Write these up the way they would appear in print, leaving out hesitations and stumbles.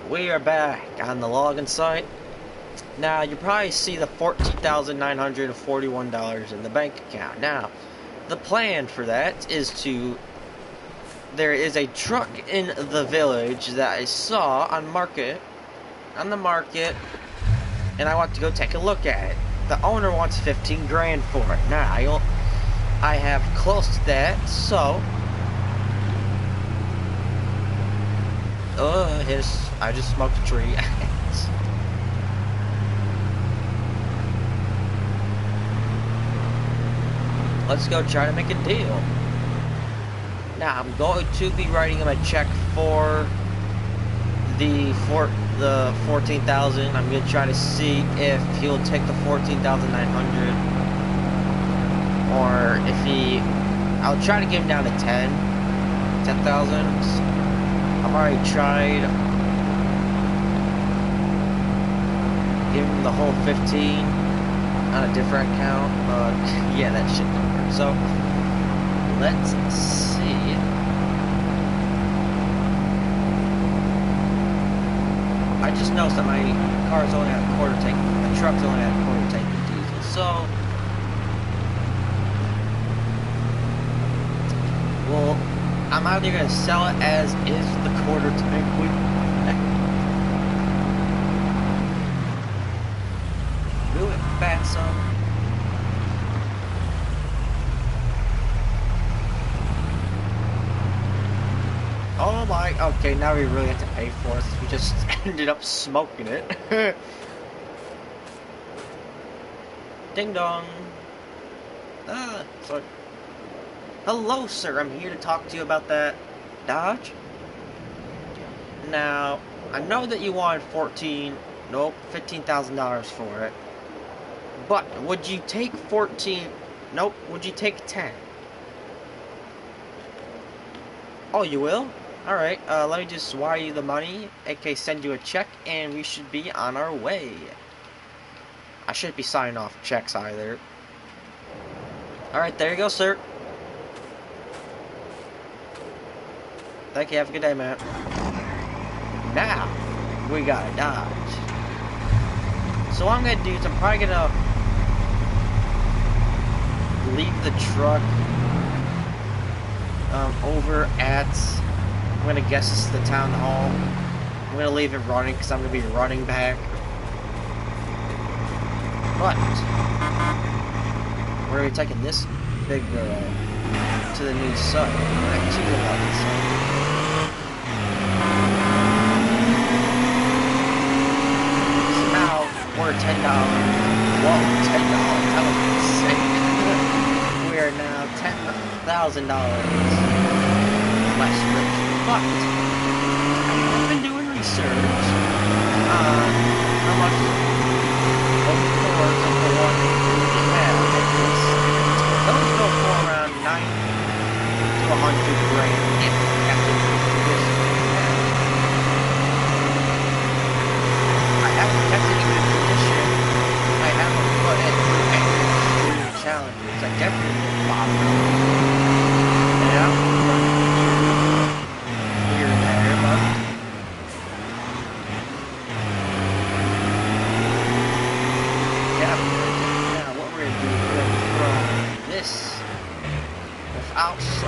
We are back on the login site. Now, you probably see the $14,941 in the bank account. Now, the plan for that is there is a truck in the village that I saw on the market, and I want to go take a look at it. The owner wants 15 grand for it. Now, I have close to that, so I just smoked a tree. Let's go try to make a deal. Now, I'm going to be writing him a check for the 14,000. I'm going to try to see if he'll take the 14,900, or if I'll try to give him down to 10,000. I've already tried giving him the whole 15 on a different account, but yeah, that shit didn't work. So let's see. I just noticed that my car's only at a quarter tank. My truck's only at a quarter tank of diesel. So, well, I'm either gonna sell it as is the quarter tank with. Do it, fat son. Oh my, okay, now we really have to pay for it. We just ended up smoking it. Ding dong. Sorry. Hello, sir. I'm here to talk to you about that Dodge. Now, I know that you wanted $15,000 for it. But would you take 14? Nope. Would you take 10? Oh, you will? Alright, let me just wire you the money, aka send you a check, and we should be on our way. I shouldn't be signing off checks either. Alright, there you go, sir. Thank you, have a good day, man. Now, we got a Dodge. So what I'm gonna do is I'm probably gonna leave the truck over at, I'm gonna guess it's the town hall. I'm gonna leave it running because I'm gonna be running back. But we're gonna be taking this big girl to the new site. Actually, about this site. So now we're $10. Whoa, $10! That was insane. We are now $10,000 less rich. But I've been doing research on how much both cores of the one we have at this. Those go for around 90 to 100 grand if you have to do this. I haven't tested it in condition. I haven't put it through any extreme challenges. I definitely will bottom out. Yeah.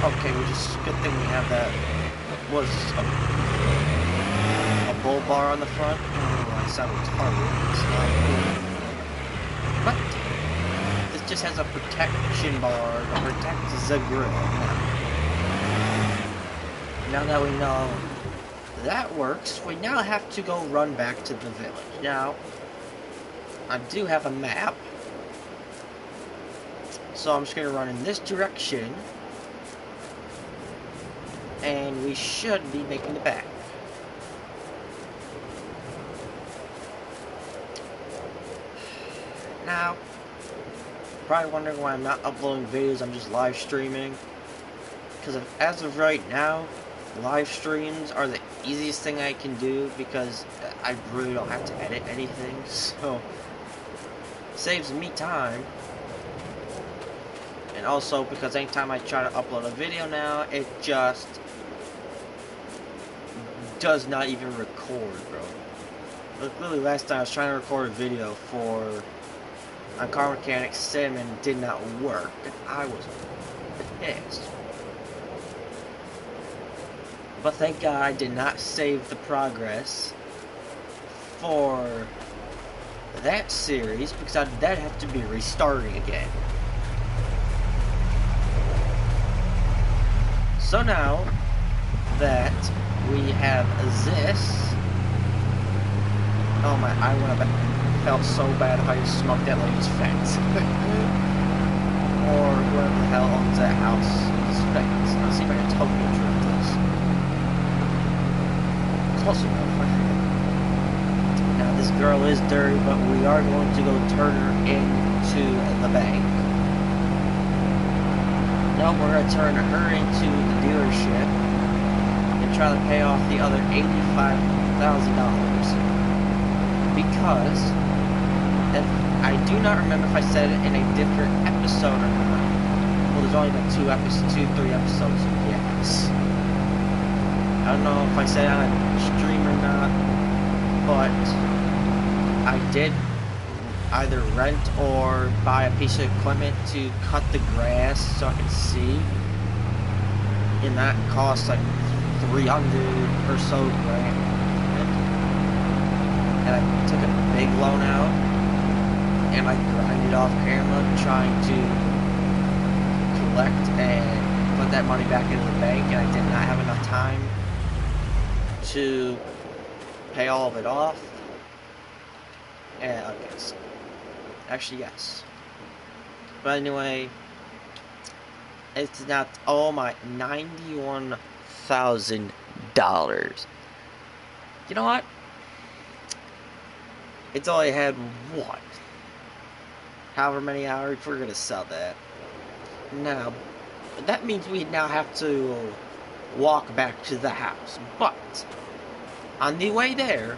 Okay, good thing we have that. Was a bull bar on the front. Oh, I sound retarded. It's not cool. But this just has a protection bar to protect the grill. Now that we know that works, we now have to go run back to the village. Now, I do have a map, so I'm just going to run in this direction. And we should be making it back. Now, probably wondering why I'm not uploading videos, I'm just live streaming. Because as of right now, live streams are the easiest thing I can do because I really don't have to edit anything. So, it saves me time. And also because anytime I try to upload a video now, it just does not even record, bro. Like, literally last time I was trying to record a video for Car Mechanic Sim and it did not work. And I was pissed. But thank God I did not save the progress for that series, because that'd have to be restarting again. So now that we have this, oh my, I would have felt so bad if I just smoked that lady's fence. Or whoever the hell owns that house's fence. I'll see if I can Tokyo drift this. Close enough. Now this girl is dirty, but we are going to go turn her into the bank. No, we're going to turn her into the dealership and try to pay off the other $85,000. Because, if I do not remember if I said it in a different episode or not. Well, there's only been 3 episodes of yes. I don't know if I said it on a stream or not, but I did either rent or buy a piece of equipment to cut the grass so I could see, and that cost like 300 or so grand. And I took a big loan out, and I grinded off camera trying to collect and put that money back into the bank, and I did not have enough time to pay all of it off. And okay, so actually yes, but anyway, it's not, oh my, $91,000. You know what? It's only had what? However many hours, we're gonna sell that. Now, that means we now have to walk back to the house. But on the way there,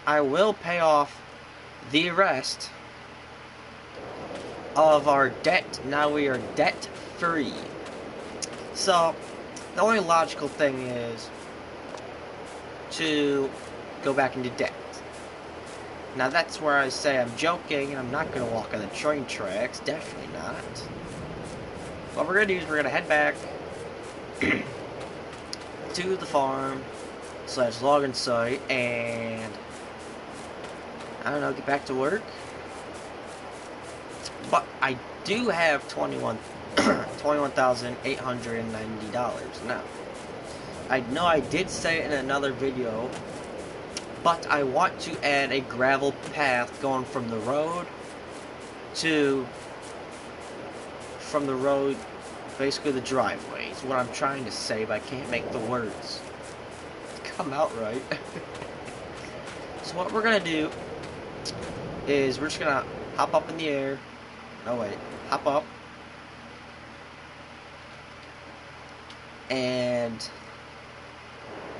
I will pay off the rest of our debt. Now we are debt free. So the only logical thing is to go back into debt. Now that's where I say I'm joking and I'm not going to walk on the train tracks. Definitely not. What we're going to do is we're going to head back to the farm / login site and, I don't know, get back to work. But I do have $21,890 now. I know I did say it in another video, but I want to add a gravel path going from the road basically the driveway is what I'm trying to say, but I can't make the words come out right. So what we're gonna do is we're just gonna hop up in the air. No wait, hop up, and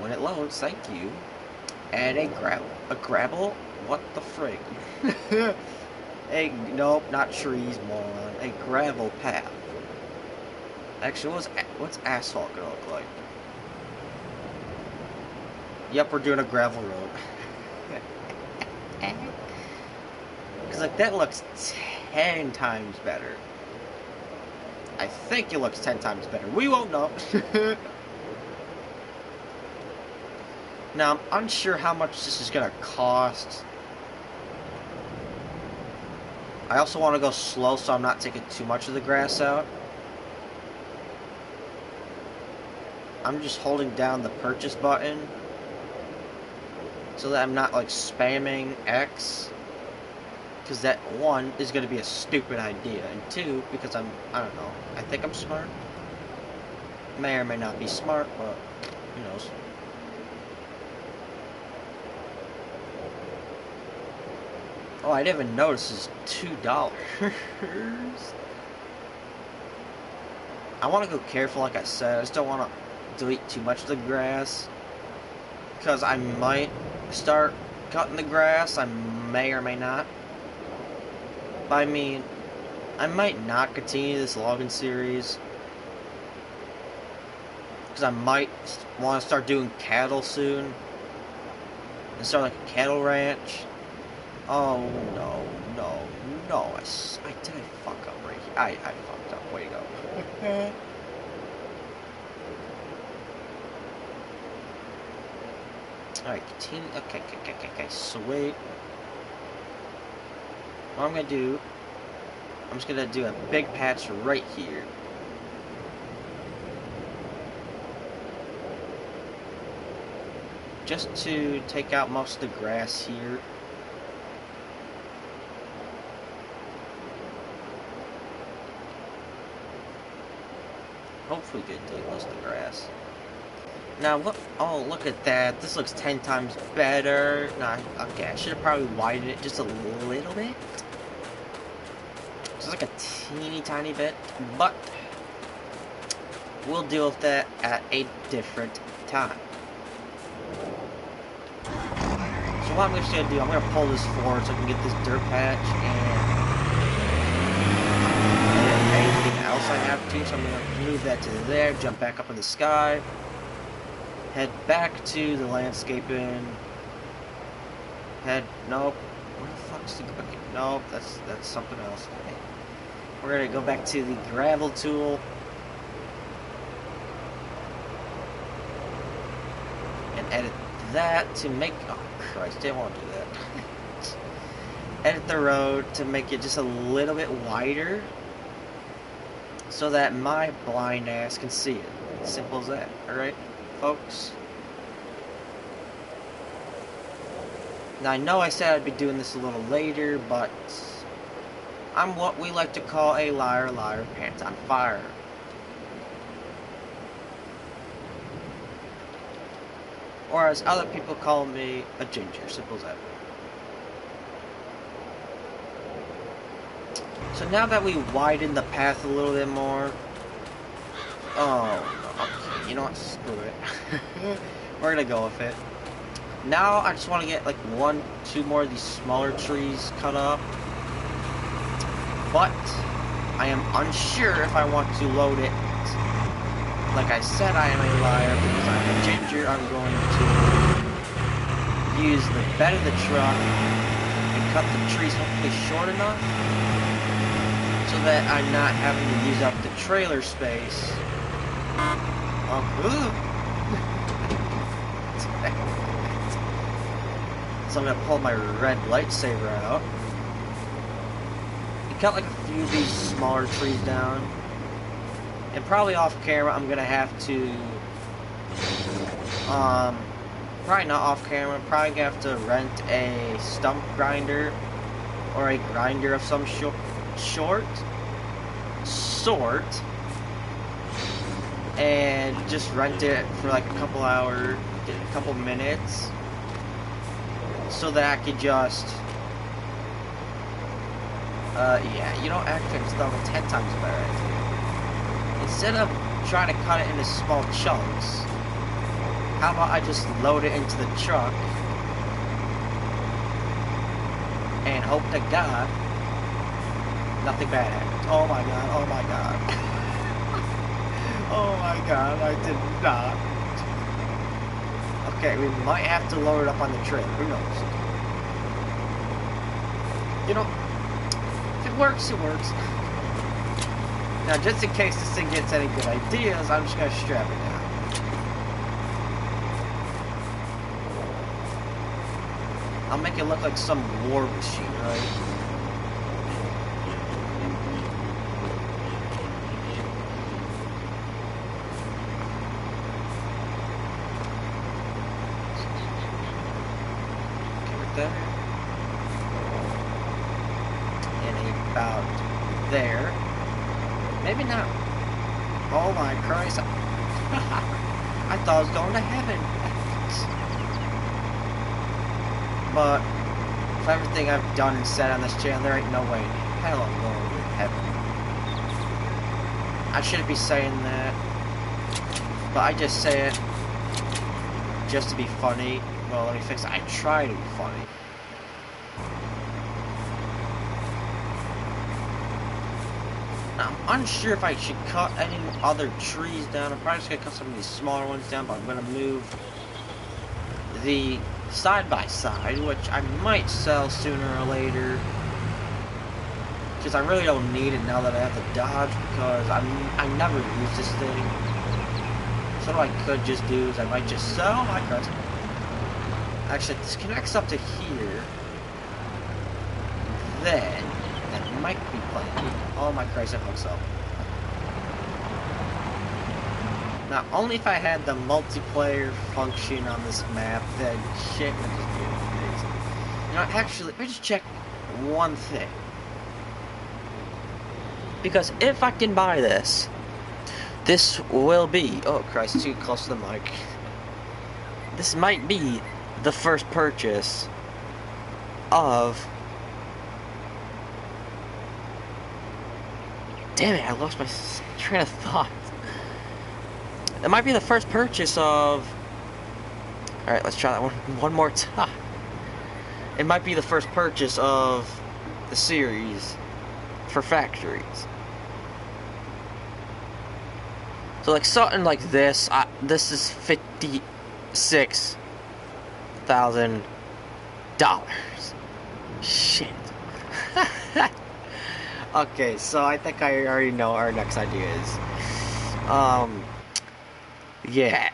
when it loads, thank you, add a gravel, what the frig? Nope, not trees, moron. A gravel path. Actually, what's asphalt gonna look like? Yep, we're doing a gravel road. Because like that looks 10 times better. I think it looks 10 times better. We won't know. Now, I'm unsure how much this is going to cost. I also want to go slow so I'm not taking too much of the grass out. I'm just holding down the purchase button so that I'm not like spamming X. Because that, one, is going to be a stupid idea. And two, because I don't know, I think I'm smart. May or may not be smart, but who knows. Oh, I didn't even notice it's $2. I want to go careful, like I said. I just don't want to delete too much of the grass, because I might start cutting the grass. I may or may not. But I mean, I might not continue this logging series Because I might want to start doing cattle soon. And start like a cattle ranch. Oh, no, no, no. Did I fuck up right here? I fucked up. Way to go. Alright, continue. Okay, sweet. What I'm gonna do, I'm just gonna do a big patch right here. Just to take out most of the grass here. Hopefully we can take most of the grass. Now look, oh look at that, this looks 10 times better. Nah, okay, I should have probably widened it just a little bit. Just like a teeny tiny bit, but we'll deal with that at a different time. So what I'm just gonna do, I'm gonna pull this forward so I can get this dirt patch and anything else I have to. So I'm gonna move that to there, jump back up in the sky. Head back to the landscaping. Nope. Where the fuck's the, okay, nope, that's something else. Okay. We're gonna go back to the gravel tool. And edit that to make, oh Christ, I didn't want to do that. Edit the road to make it just a little bit wider. So that my blind ass can see it. Simple as that, alright? Folks. Now I know I said I'd be doing this a little later, but I'm what we like to call a liar, liar, pants on fire. Or as other people call me, a ginger, simple as that. So now that we widen the path a little bit more, oh, okay, you know what, screw it. We're gonna go with it. Now I just want to get like 1, 2 more of these smaller trees cut up. But I am unsure if I want to load it. Like I said, I am a liar because I'm a ginger. I'm going to use the bed of the truck and cut the trees hopefully short enough so that I'm not having to use up the trailer space. So I'm gonna pull my red lightsaber out and cut like a few of these smaller trees down. And probably off camera, I'm gonna have to, probably not off camera, probably gonna have to rent a stump grinder or a grinder of some sort, and just rent it for like a couple hours, a couple minutes, so that I could just, yeah, you know, actually I'm still 10 times better. Instead of trying to cut it into small chunks, how about I just load it into the truck and hope to God nothing bad happens. Oh my God, oh my God. Oh my God, I did not. Okay, we might have to load it up on the trailer, who knows? You know, if it works, it works. Now, just in case this thing gets any good ideas, I'm just gonna strap it down. I'll make it look like some war machine, right? Okay, right there. And about there. Maybe not. Oh my Christ. I thought I was going to heaven. But for everything I've done and said on this channel, there ain't no way in hell I'm going to heaven. I shouldn't be saying that. But I just say it just to be funny. Well, let me fix it. I try to be funny. I'm unsure if I should cut any other trees down. I'm probably just gonna cut some of these smaller ones down, but I'm gonna move the side-by-side, which I might sell sooner or later. Because I really don't need it now that I have the Dodge, because I never use this thing. So what I could just do is I might just sell my cars. Actually, this connects up to here. Then, that might be playing. Oh my Christ, I hope so. Now, only if I had the multiplayer function on this map, then shit would just be amazing. You know, actually, let me just check one thing. Because if I can buy this, this will be... Oh Christ, too close to the mic. This might be the first purchase of... Damn it, I lost my train of thought. It might be the first purchase of... Alright, let's try that one more time. It might be the first purchase of the series for factories. So like something like this, this is $56,000. Shit. Okay, so I think I already know our next idea is. Yeah.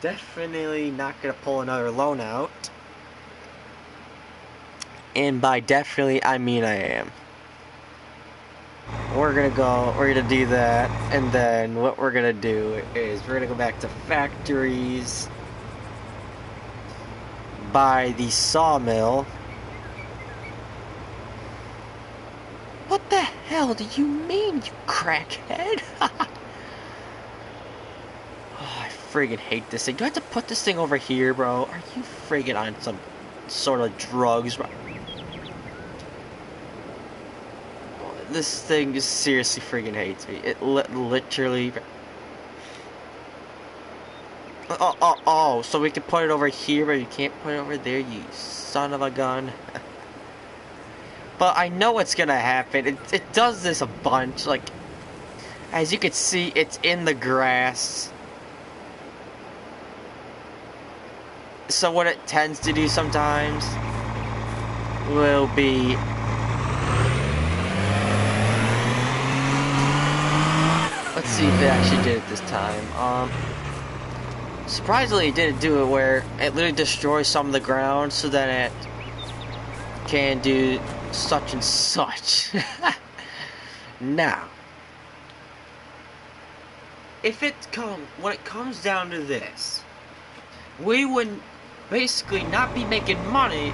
Definitely not gonna pull another loan out. And by definitely, I mean I am. We're gonna do that, and then what we're gonna do is we're gonna go back to factories, buy the sawmill. What the hell do you mean, you crackhead? Oh, I friggin' hate this thing. Do I have to put this thing over here, bro? Are you friggin' on some sort of drugs, bro? This thing just seriously friggin' hates me. It literally... Oh, so we can put it over here, but you can't put it over there, you son of a gun. But I know what's gonna happen. It does this a bunch. Like, as you can see, it's in the grass. So what it tends to do sometimes will be... Let's see if it actually did it this time. Surprisingly, it didn't do it where it literally destroys some of the ground so that it can do such and such. Now, when it comes down to this, we would basically not be making money,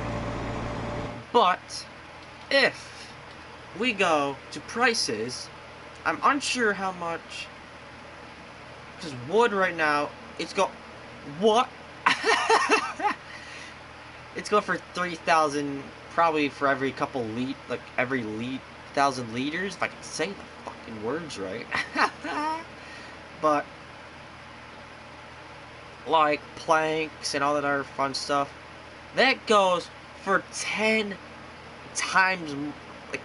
but if we go to prices, I'm unsure how much, because wood right now, it's got, what? It's going for 3,000, probably for every couple every 1,000 liters, if I can say the fucking words right. But, like planks and all that other fun stuff, that goes for 10 times, like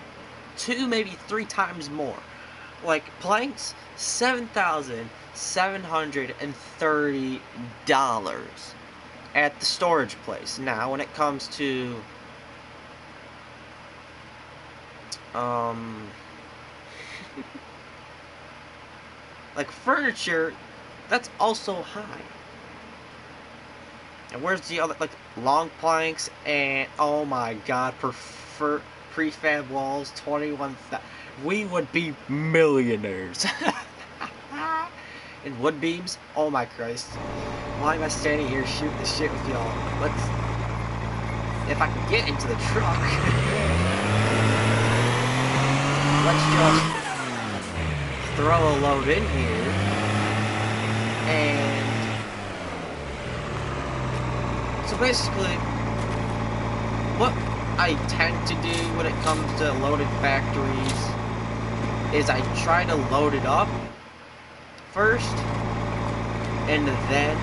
2, maybe 3 times more. Like planks, $7,730 at the storage place. Now, when it comes to like furniture, that's also high. And where's the other, like long planks and oh my god, prefab walls, 21,000. We would be millionaires. And wood beams, oh my Christ. Why am I standing here shooting this shit with y'all? If I can get into the truck, let's just throw a load in here, and so basically, what I tend to do when it comes to loaded factories is I try to load it up first, and then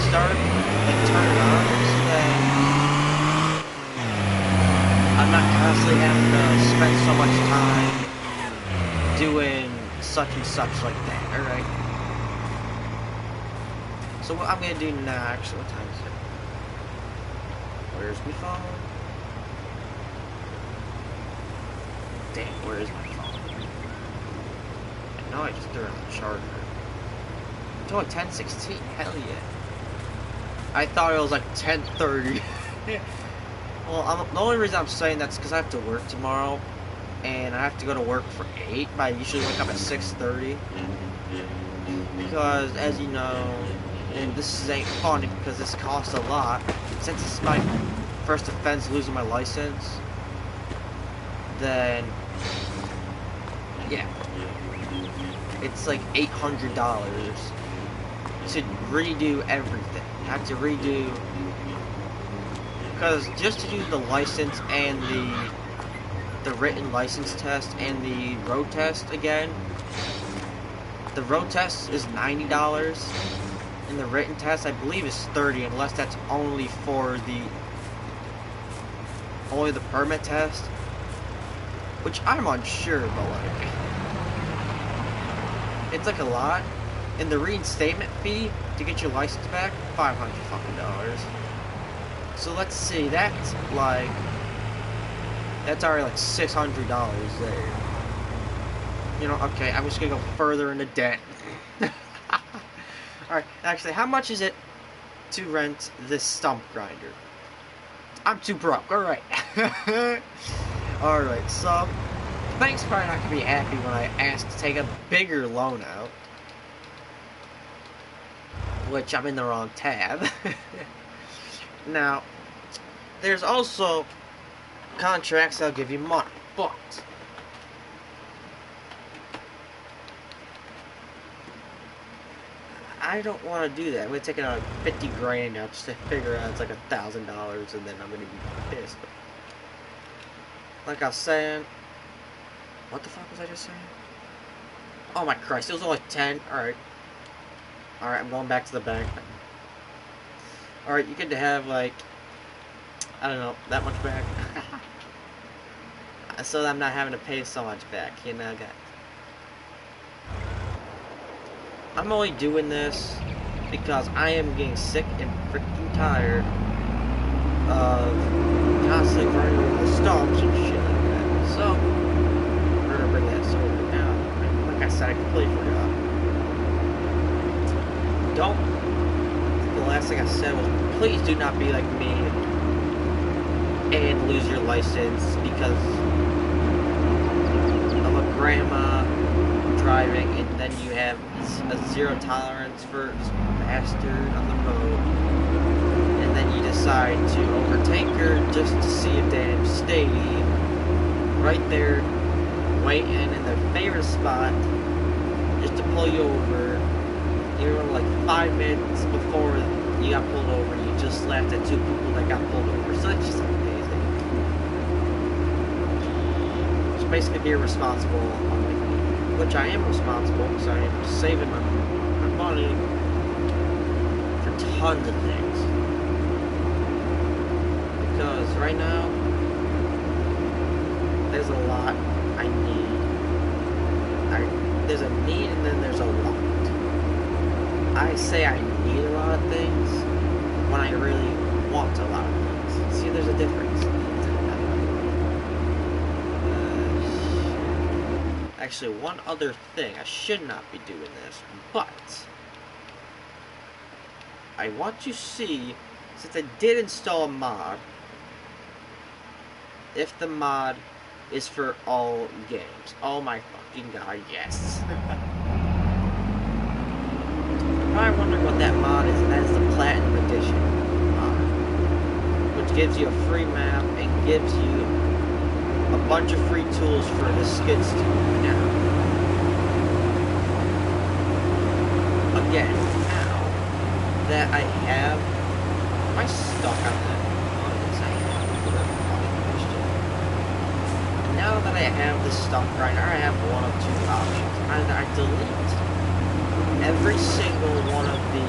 start and turn it on, so then I'm not constantly having to spend so much time doing such and such like that, alright? So what I'm gonna do next, what time is it? Where's my phone? Damn, where is my phone? I know I just threw it on the charger. It's only 10:16, hell yeah. I thought it was like 10:30. Well, the only reason I'm saying that's because I have to work tomorrow, and I have to go to work for 8, but I usually wake up at 6:30. Because, as you know, and this ain't funny because this costs a lot, since it's my first offense losing my license, then, yeah, it's like $800 to redo everything. I have to redo, because just to do the license and the written license test and the road test again, the road test is $90 and the written test I believe is $30, unless that's only for the permit test, which I'm unsure, but like it's like a lot. And the reinstatement fee to get your license back, $500 fucking. So let's see, that's already like $600 there. You know, okay, I'm just gonna go further into debt. Alright, actually, how much is it to rent this stump grinder? I'm too broke, alright. Alright, so, the bank's probably not gonna be happy when I ask to take a bigger loan out. Which I'm in the wrong tab. Now, there's also contracts that'll give you money, but I don't want to do that. I'm gonna take it out 50 grand now just to figure out it's like $1,000, and then I'm gonna be pissed. But like I was saying, what the fuck was I just saying? Oh my Christ, it was only 10. Alright. Alright, I'm going back to the bank. Alright, you get to have like, I don't know, that much back. So that I'm not having to pay so much back, you know, guys. I'm only doing this because I am getting sick and freaking tired of constantly running over the stumps and shit like that. So, we're gonna bring that sword down. Like I said, I completely forgot. The last thing I said was, please do not be like me and lose your license because of a grandma driving, and then you have a zero tolerance for bastard on the road, and then you decide to overtake her just to see a damn stadium right there waiting in their favorite spot just to pull you over. You were like 5 minutes before you got pulled over, you just laughed at 2 people that got pulled over. So it's just amazing. Just basically be irresponsible, which I am responsible because I am saving my money for tons of things. Because right now, there's a lot I need. There's a need and then there's a want. I say I need a lot of things when I really want a lot of things. See, there's a difference. Actually, one other thing. I should not be doing this, but I want to see, since I did install a mod, if the mod is for all games. Oh my fucking god, yes. I'm wondering what that mod is, and that is the Platinum Edition mod, which gives you a free map and gives you a bunch of free tools for the skid steer. Now, again, now that I have, am I stuck on that? Now that I have this stump grinder, I have one of 2 options. Either I delete every single one of the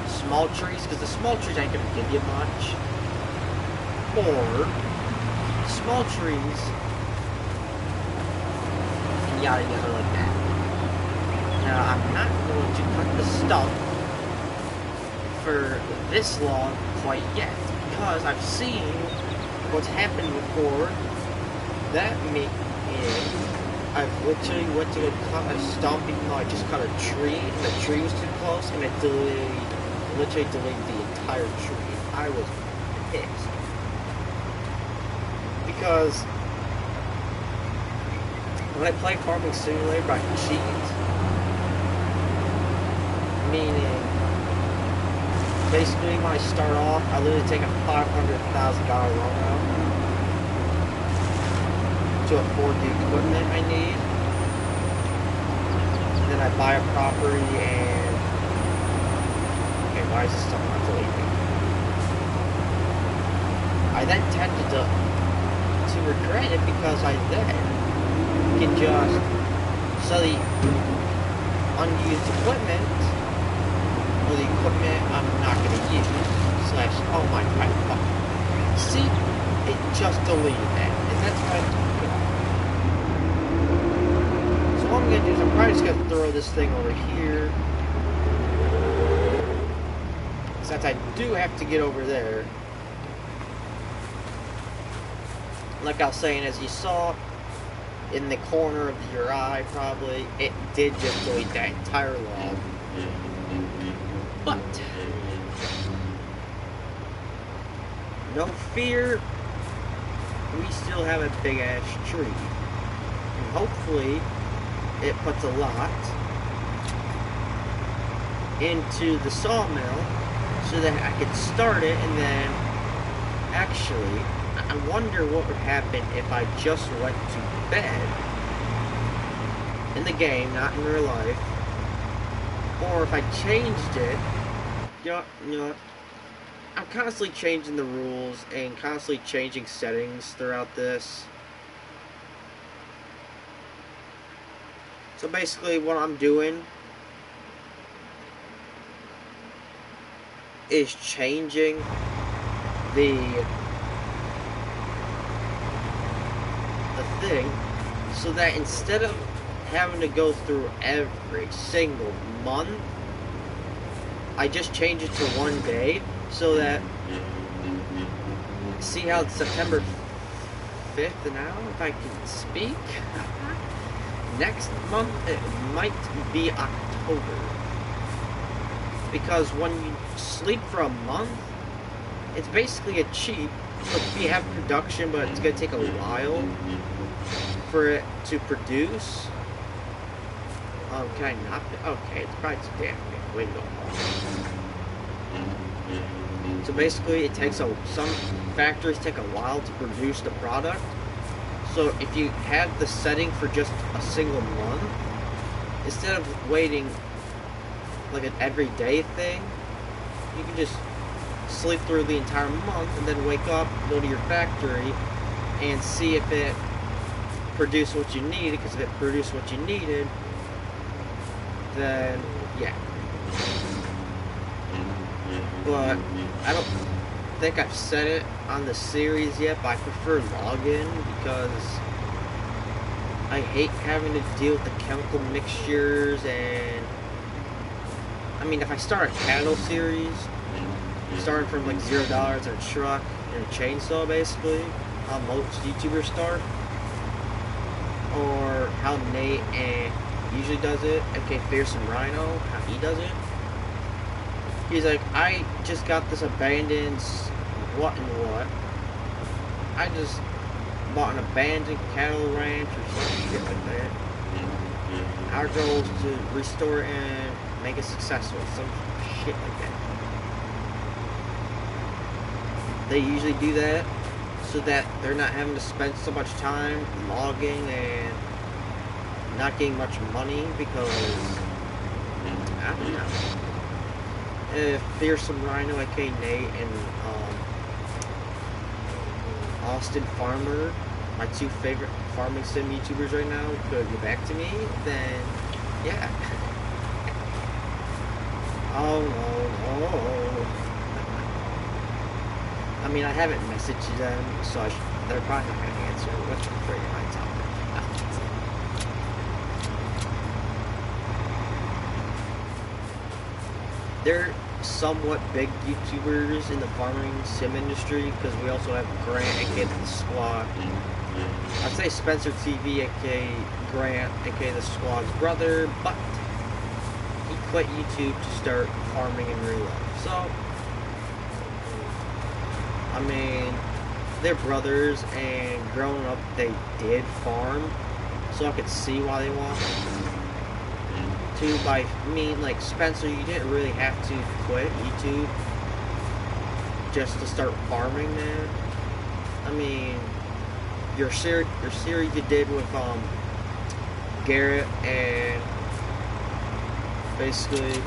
small trees, because the small trees ain't gonna give you much, or small trees, and yada yada like that. Now, I'm not going to cut the stump for this long quite yet, because I've seen what's happened before. That means I've literally went to cut a stump even though I just cut a tree, and the tree was too close, and it literally delayed the entire tree. I was pissed. Because when I play Farming Simulator, I cheat. Meaning, basically when I start off, I literally take a $500,000 loan out to afford the equipment I need. And then I buy a property and... Okay, why is this stuff not deleting? I then tended to regret it because I then can just sell the unused equipment, or the equipment I'm not going to use, slash, oh my god, see, it just deleted that, and that's what I'm talking about. So what I'm going to do is I'm probably just going to throw this thing over here, since I do have to get over there. Like I was saying, as you saw in the corner of your eye, probably, it did just delete that entire log. But, no fear, we still have a big ass tree. And hopefully, it puts a lot into the sawmill so that I could start it, and then actually, I wonder what would happen if I just went to bed in the game, not in real life, or if I changed it. You know, I'm constantly changing the rules and constantly changing settings throughout this. So basically what I'm doing is changing the thing so that instead of having to go through every single month, I just change it to one day, so that, see how it's September 5th now, if I can speak? Next month, it might be October. Because when you sleep for a month, it's basically a cheat. Like, if you have production, but it's going to take a while for it to produce. Can I not? Okay, it's probably too damn big window. So basically, it takes some factories take a while to produce the product. So if you have the setting for just a single month, instead of waiting like an everyday thing, you can just sleep through the entire month and then wake up, go to your factory, and see if it produced what you needed. Because if it produced what you needed, then yeah. But I don't think I've said it on the series yet, but I prefer login because I hate having to deal with the chemical mixtures. And I mean, if I start a cattle series, starting from like $0 and a truck and a chainsaw, basically, how most YouTubers start, or how Nate usually does it, aka Fearsome Rhino, how he does it. He's like, I just got this abandoned what and what. I just bought an abandoned cattle ranch or some shit like that. Our goal is to restore it and make it successful, some shit like that. They usually do that so that they're not having to spend so much time logging and not getting much money, because I don't know. Fearsome Rhino, aka Nate, and Austin Farmer, my two favorite farming sim YouTubers right now, could get back to me, then yeah. Oh no. mean, I haven't messaged them, so they're probably not going to answer, which I'm afraid might tell them. They're somewhat big YouTubers in the farming sim industry, because we also have Grant, aka the Squad. I'd say Spencer TV, aka Grant, aka the Squad's brother, but he quit YouTube to start farming in real life. So, I mean, they're brothers, and growing up they did farm, so I could see why they want to. By me, like Spencer, you didn't really have to quit YouTube just to start farming, man. I mean, your series you did with Garrett, and basically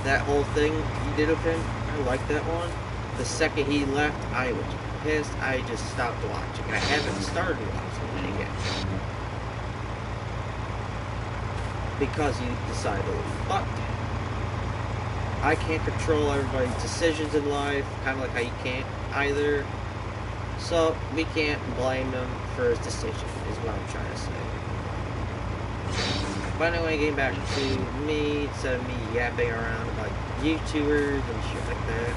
that whole thing you did with him, I liked that one. The second he left, I was pissed. I just stopped watching. I haven't started watching it yet because he decided to leave. But I can't control everybody's decisions in life, kind of like how you can't either. So we can't blame him for his decision, is what I'm trying to say. But anyway, getting back to me, instead of me yapping around about YouTubers and shit like that.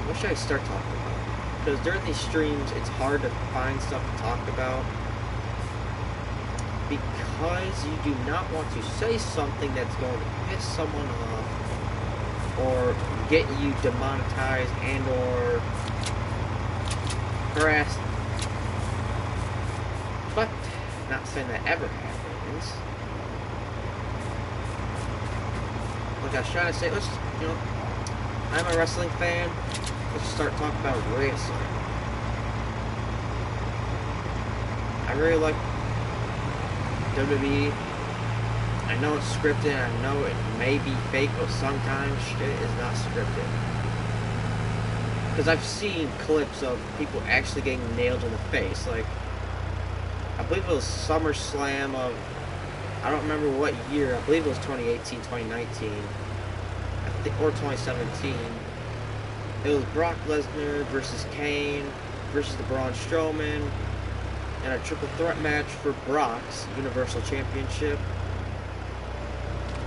What should I start talking about? Because during these streams, it's hard to find stuff to talk about. Because you do not want to say something that's going to piss someone off, or get you demonetized and or harassed. But, not saying that ever happens. Like I was trying to say, let's, you know, I'm a wrestling fan. Let's start talking about wrestling. I really like WWE. I know it's scripted, I know it may be fake, but sometimes shit is not scripted. Because I've seen clips of people actually getting nailed in the face. Like, I believe it was SummerSlam of, I don't remember what year, I believe it was 2018, 2019, I think, or 2017. It was Brock Lesnar versus Kane versus the Braun Strowman in a triple threat match for Brock's Universal Championship.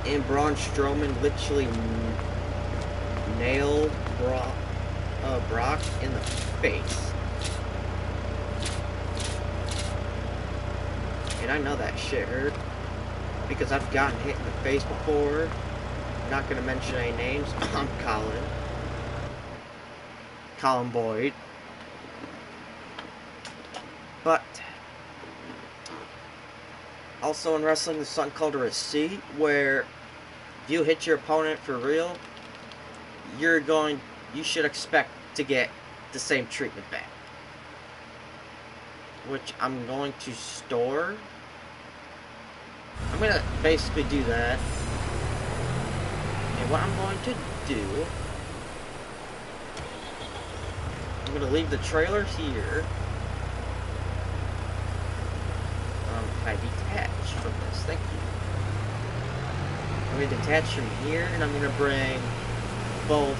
And Braun Strowman literally nailed Brock in the face. And I know that shit hurt, because I've gotten hit in the face before. I'm not going to mention any names. I'm Colin Boyd. But also in wrestling, there's something called a receipt, where if you hit your opponent for real, you should expect to get the same treatment back. Which I'm going to store. I'm going to basically do that. And what I'm going to do, I'm going to leave the trailer here. Can I detach from this? Thank you. I'm going to detach from here, and I'm going to bring both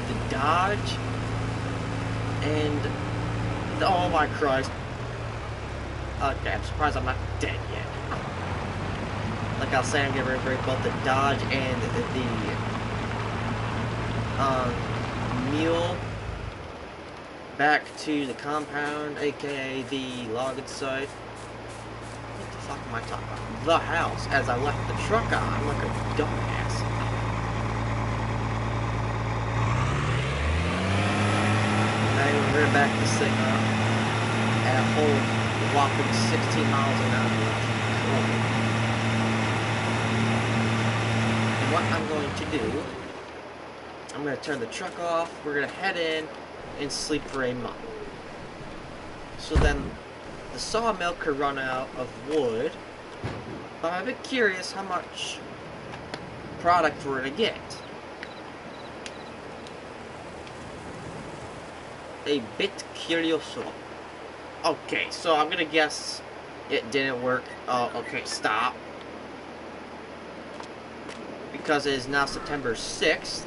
the Dodge and the, oh my Christ. Okay, I'm surprised I'm not dead yet. Like I was saying, I'm going to bring both the Dodge and the Mule back to the compound, aka the logging site. What the fuck am I talking about? The house, as I left the truck on. I'm like a dumbass. Now we're gonna back this thing up at a whole whopping 16 miles an hour. And what I'm going to do, I'm going to turn the truck off, we're going to head in and sleep for a month. So then the sawmill could run out of wood, but I'm a bit curious how much product we're going to get. A bit curioso. Okay, so I'm going to guess it didn't work. Okay, stop. Because it is now September 6th.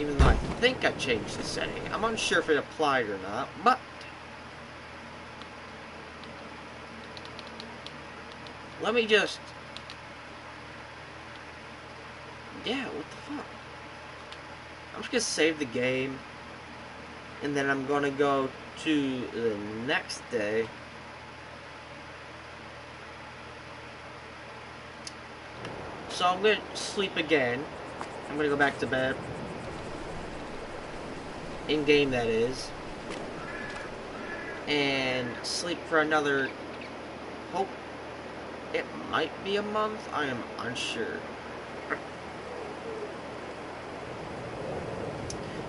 Even though I think I changed the setting. I'm unsure if it applied or not, but... let me just... yeah, what the fuck? I'm just gonna save the game. And then I'm gonna go to the next day. So I'm gonna sleep again. I'm gonna go back to bed. In-game, that is. And sleep for another... hope it might be a month? I am unsure.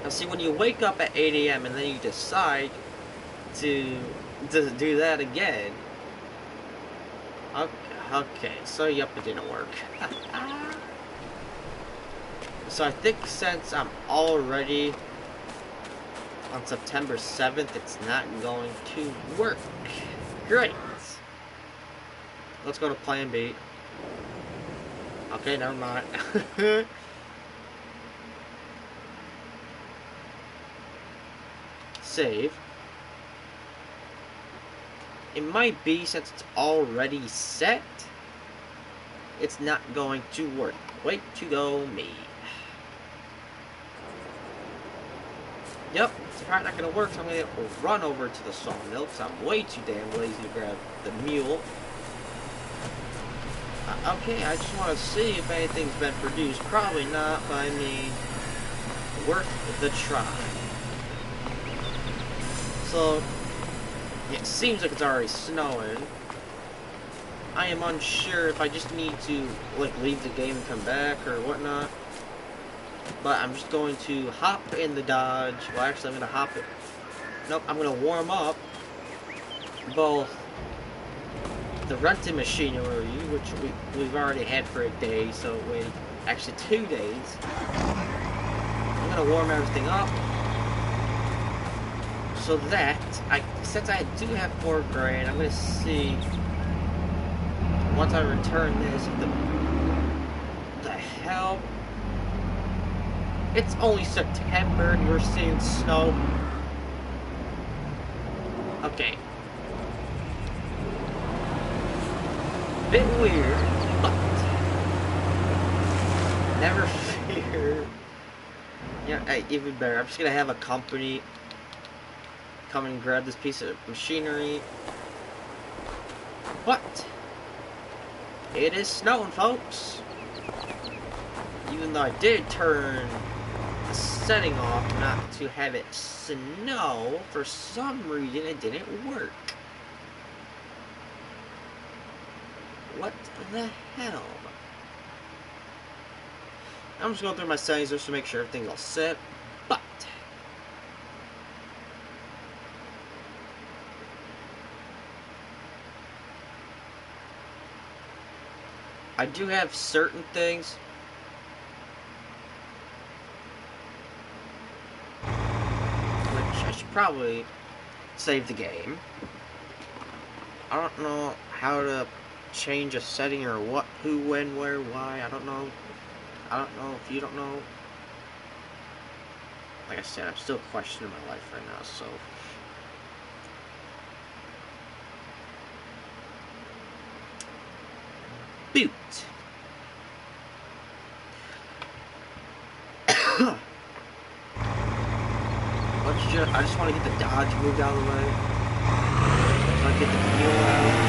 Now see, when you wake up at 8 AM and then you decide to do that again... okay, so yep, it didn't work. So I think since I'm already on September 7th, it's not going to work. Great. Let's go to plan B. Okay, never mind. Save. It might be, since it's already set, it's not going to work. Way to go, me. Yep, it's probably not going to work, so I'm going to run over to the sawmill, because I'm way too damn lazy to grab the mule. Okay, I just want to see if anything's been produced. Probably not, but I mean, worth the try. So, it seems like it's already snowing. I am unsure if I just need to, like, leave the game and come back or whatnot. But I'm just going to hop in the Dodge. Well, actually, I'm going to hop it. Nope, I'm going to warm up both the renting machinery, which we've already had for a day, so wait, actually 2 days. I'm going to warm everything up. So that, since I do have $4 grand, I'm going to see, once I return this, the hell? It's only September and we're seeing snow. Okay. Bit weird, but never fear. Yeah, even better. I'm just going to have a company come and grab this piece of machinery. But it is snowing, folks. Even though I did turn the setting off not to have it snow, for some reason it didn't work. What the hell? I'm just going through my settings just to make sure everything's all set. But I do have certain things which I should probably save the game. I don't know how to change a setting or what, who, when, where, why. I don't know. I don't know if you don't know. Like I said, I'm still questioning my life right now, so. Boot. I just want to get the Dodge moved out of the way. So I get the mule out.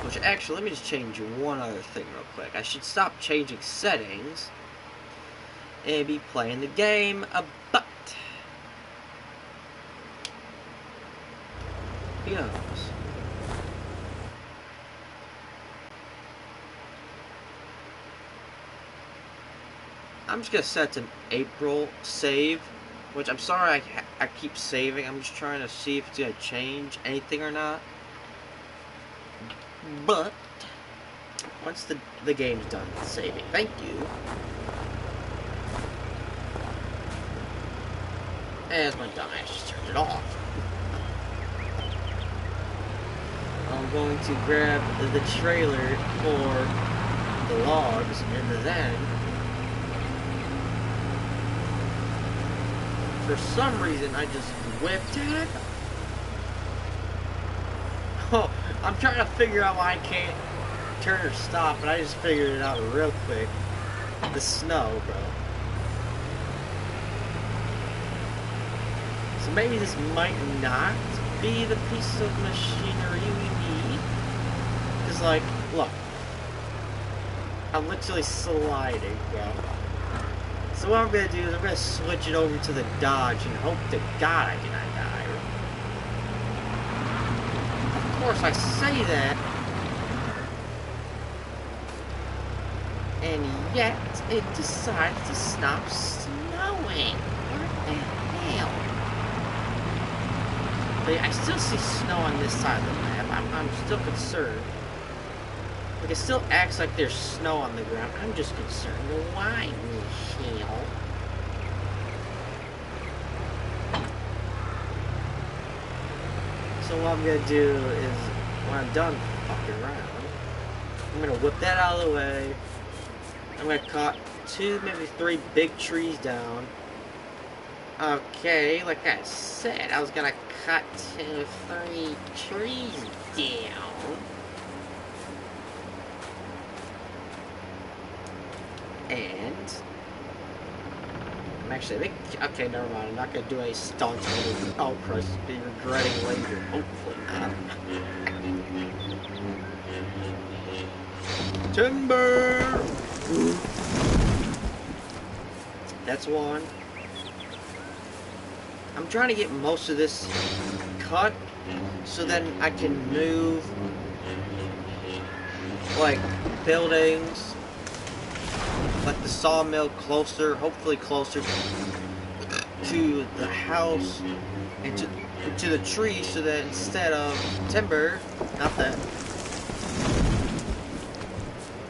Which actually, let me just change one other thing real quick. I should stop changing settings and be playing the game but who knows? I'm just gonna set an April save, which I'm sorry I keep saving. I'm just trying to see if it's gonna change anything or not. But once the game's done saving, thank you. As my dumbass just turned it off. I'm going to grab the trailer for the logs, and then for some reason I just whipped it. Oh, I'm trying to figure out why I can't turn or stop, but I just figured it out real quick. The snow, bro. So maybe this might not be the piece of machinery we need. Because, like, look. I'm literally sliding, bro. So what I'm going to do is I'm going to switch it over to the Dodge and hope to God I do not die. Of course, I say that. And yet, it decides to stop snowing. What the hell? But yeah, I still see snow on this side of the map. I'm still concerned. Like, it still acts like there's snow on the ground. I'm just concerned. Why in the hell? So what I'm gonna do is, when I'm done fucking around, I'm gonna whip that out of the way. I'm gonna cut 2, maybe 3 big trees down. Okay, like I said, I was gonna cut 2, 3 trees down. And I'm actually a bit, okay, never mind. I'm not gonna do any stunts. Oh Christ, be regretting later. Hopefully not. Timber. That's one. I'm trying to get most of this cut so then I can move like buildings, like the sawmill closer, hopefully closer to the house and to the tree, so that instead of timber, not that,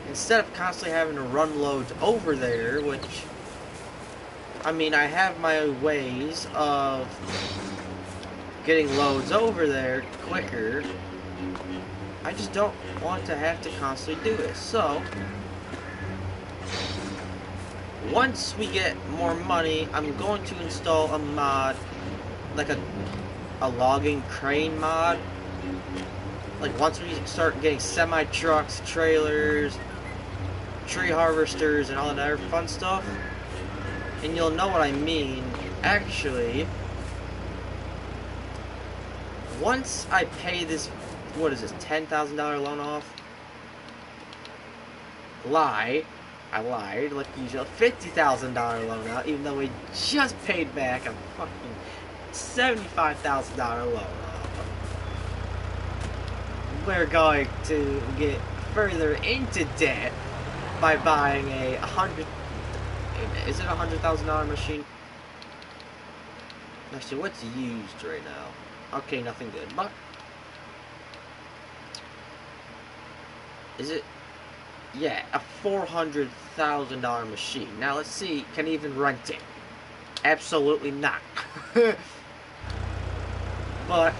instead of constantly having to run loads over there, which, I mean, I have my ways of getting loads over there quicker. I just don't want to have to constantly do it. So, once we get more money, I'm going to install a mod, like a logging crane mod. Like, once we start getting semi-trucks, trailers, tree harvesters, and all that other fun stuff, and you'll know what I mean. Actually, once I pay this, what is this, $10,000 loan off? I lied, like usual, $50,000 loan out, even though we just paid back a fucking $75,000 loan off. We're going to get further into debt by buying is it a $100,000 machine? Actually, what's used right now? Okay, nothing good, but is it? Yeah, a $400,000 machine. Now let's see, can I even rent it? Absolutely not. But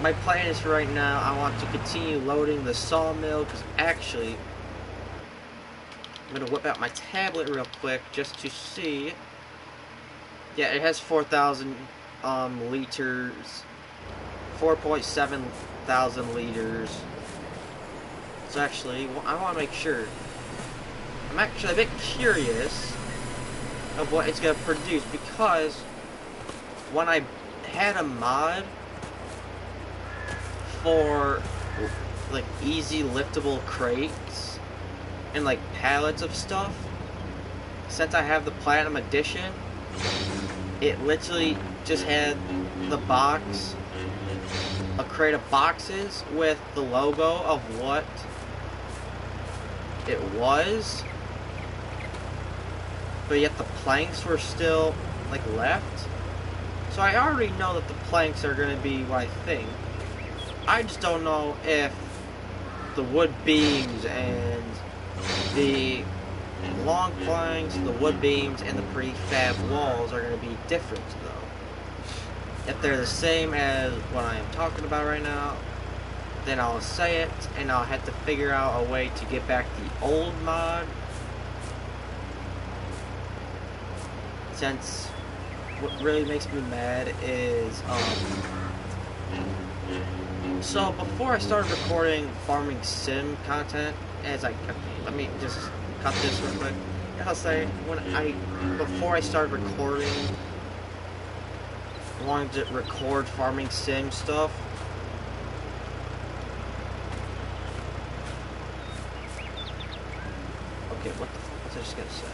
my plan is for right now, I want to continue loading the sawmill, because actually, I'm going to whip out my tablet real quick just to see. Yeah, it has 4,000 liters, 4.7 thousand liters. So actually, I want to make sure. I'm actually a bit curious of what it's going to produce, because when I had a mod for like easy liftable crates and like pallets of stuff, since I have the Platinum Edition, it literally just had the box, a crate of boxes with the logo of what it was, but yet the planks were still like left. So I already know that the planks are going to be what I think. I just don't know if the wood beams and the long planks, the wood beams, and the prefab walls are going to be different though. If they're the same as what I am talking about right now, then I'll say it, and I'll have to figure out a way to get back the old mod. Since what really makes me mad is, so before I started recording Farming Sim content, let me just cut this real quick. I'll say, before I started recording, wanted to record Farming Sim stuff, okay, what was I just gonna say?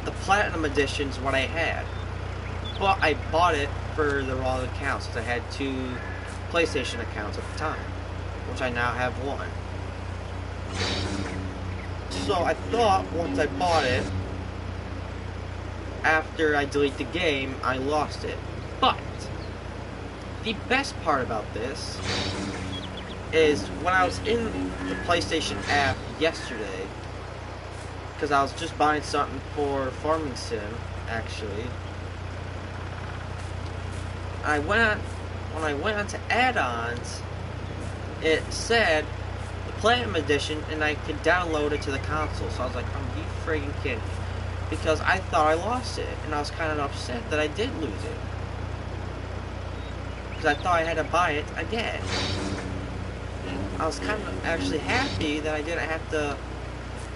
The Platinum Edition is what I had. But I bought it for the wrong account, since I had 2 PlayStation accounts at the time, which I now have 1. So I thought once I bought it, after I delete the game, I lost it. But the best part about this is when I was in the PlayStation app yesterday, because I was just buying something for Farming Sim, actually. When I went on to add-ons, it said the Platinum Edition, and I could download it to the console. So I was like, are you friggin' kidding me? Because I thought I lost it, and I was kind of upset that I did lose it. Because I thought I had to buy it again. I was kind of actually happy that I didn't have to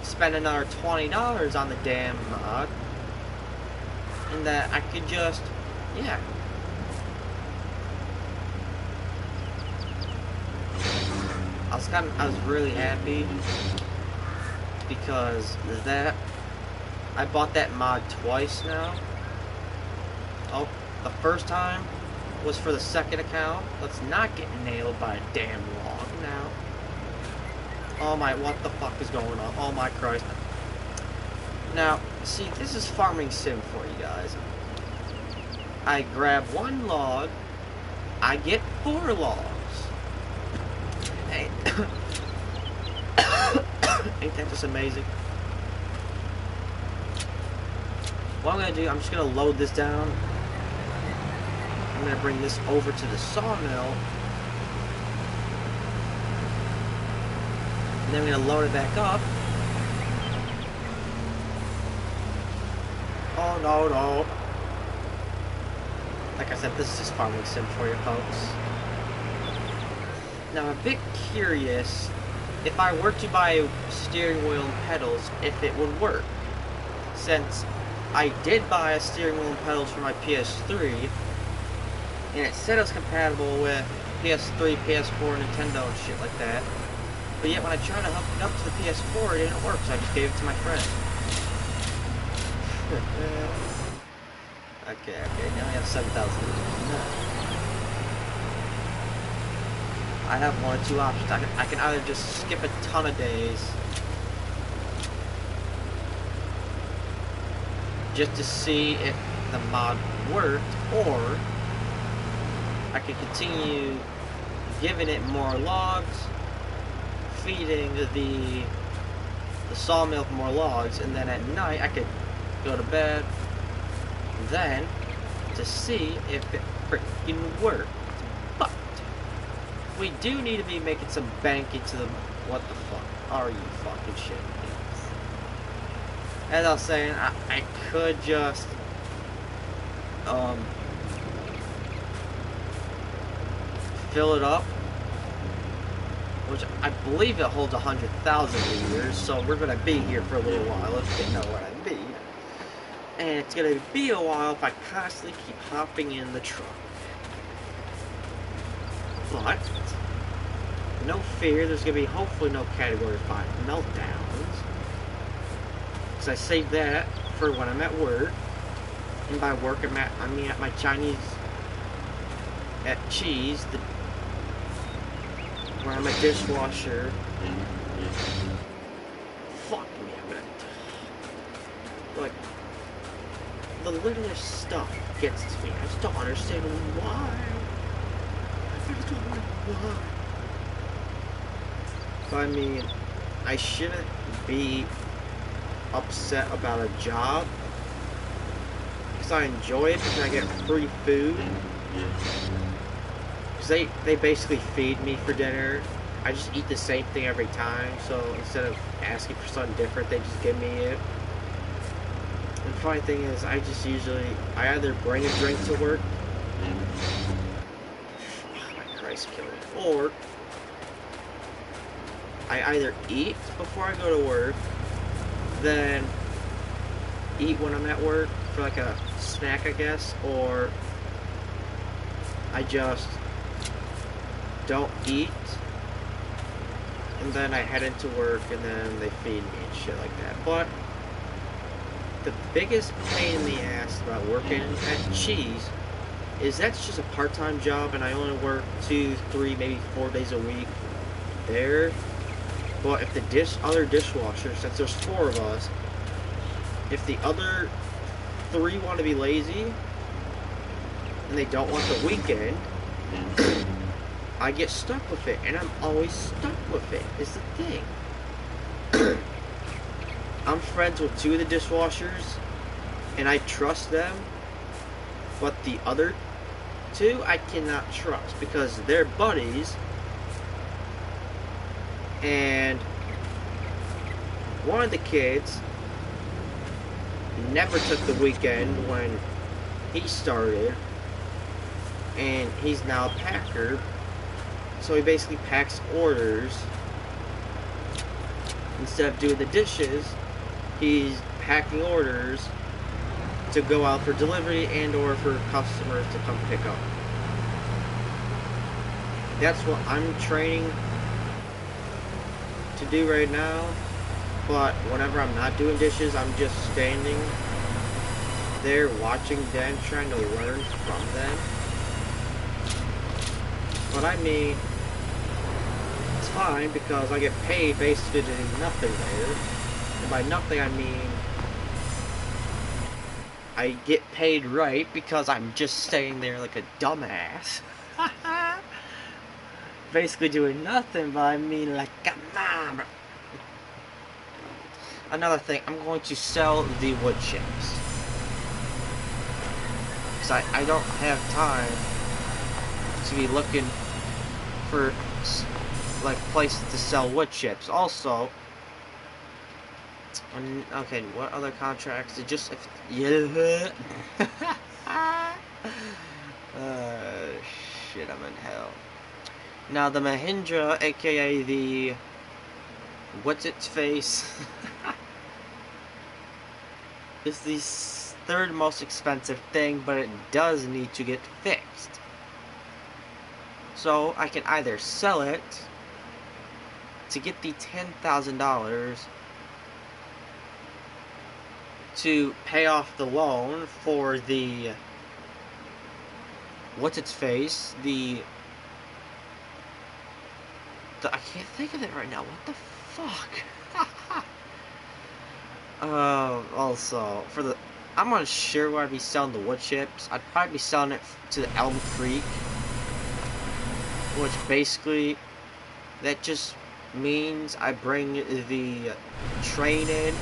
spend another $20 on the damn mod, and that I could just, yeah. I was really happy because I bought that mod twice now. Oh, the first time was for the second account. Let's not get nailed by a damn log now. Oh my, what the fuck is going on? Oh my Christ. Now, see, this is Farming Sim for you guys. I grab 1 log, I get 4 logs. Hey. Ain't that just amazing? What I'm gonna do, I'm just gonna load this down. I'm gonna bring this over to the sawmill. And then I'm gonna load it back up. Oh no, no. Like I said, this is just Farming Sim for you folks. Now I'm a bit curious if I were to buy a steering wheel and pedals, if it would work. Since I did buy a steering wheel and pedals for my PS3, and it said it was compatible with PS3, PS4, Nintendo, and shit like that. But yet when I tried to hook it up to the PS4, it didn't work, so I just gave it to my friend. Okay, now I have 7,000. I have 1 or 2 options. I can either just skip a ton of days just to see if the mod worked, or I could continue giving it more logs, feeding the sawmill for more logs, and then at night I could go to bed, then to see if it freaking worked. But we do need to be making some bank into the... What the fuck are you fucking shitting me? As I was saying, I could just fill it up, which I believe it holds 100,000 liters, so we're gonna be here for a little while if you know what I mean. And it's gonna be a while if I constantly keep hopping in the truck. But no fear, there's gonna be hopefully no Category 5 meltdowns, because I saved that for when I'm at work. And by work I mean at my Chinese at Cheese, where I'm a dishwasher. Fuck me, I'm gonna... Like, the littlest stuff gets to me. I just don't understand why. I just don't know why. So, I mean, I shouldn't be upset about a job, because I enjoy it, because I get free food. they basically feed me for dinner. I just eat the same thing every time, so instead of asking for something different, they just give me it. And the funny thing is, I either bring a drink to work. Oh my Christ, kill me. Or I either eat before I go to work, then eat when I'm at work for like a snack, I guess, or I just don't eat, and then I head into work, and then they feed me and shit like that. But the biggest pain in the ass about working at Cheese is that's just a part-time job, and I only work 2, 3, maybe 4 days a week there. But if the other dishwashers, since there's 4 of us, if the other 3 want to be lazy and they don't want the weekend, I get stuck with it, and I'm always stuck with it, is the thing. I'm friends with 2 of the dishwashers, and I trust them, but the other 2 I cannot trust, because they're buddies, and one of the kids never took the weekend when he started, and he's now a packer, so he basically packs orders. Instead of doing the dishes, he's packing orders to go out for delivery and or for customers to come pick up. That's what I'm training to do right now, but whenever I'm not doing dishes, I'm just standing there watching them, trying to learn from them. But I mean, it's fine because I get paid basically to do nothing there. And by nothing I mean I get paid right because I'm just staying there like a dumbass. Basically doing nothing, but I mean like, come on. Another thing, I'm going to sell the wood chips. Because I don't have time to be looking for like places to sell wood chips. Also, okay, what other contracts? Yeah. Shit, I'm in hell. Now the Mahindra, aka the what's its face, is the 3rd most expensive thing, but it does need to get fixed. So I can either sell it to get the $10,000 to pay off the loan for the what's its face, I can't think of it right now. What the fuck? Also I'm not sure where I'd be selling the wood chips. I'd probably be selling it to the Elm Creek, which basically that just means I bring the train in.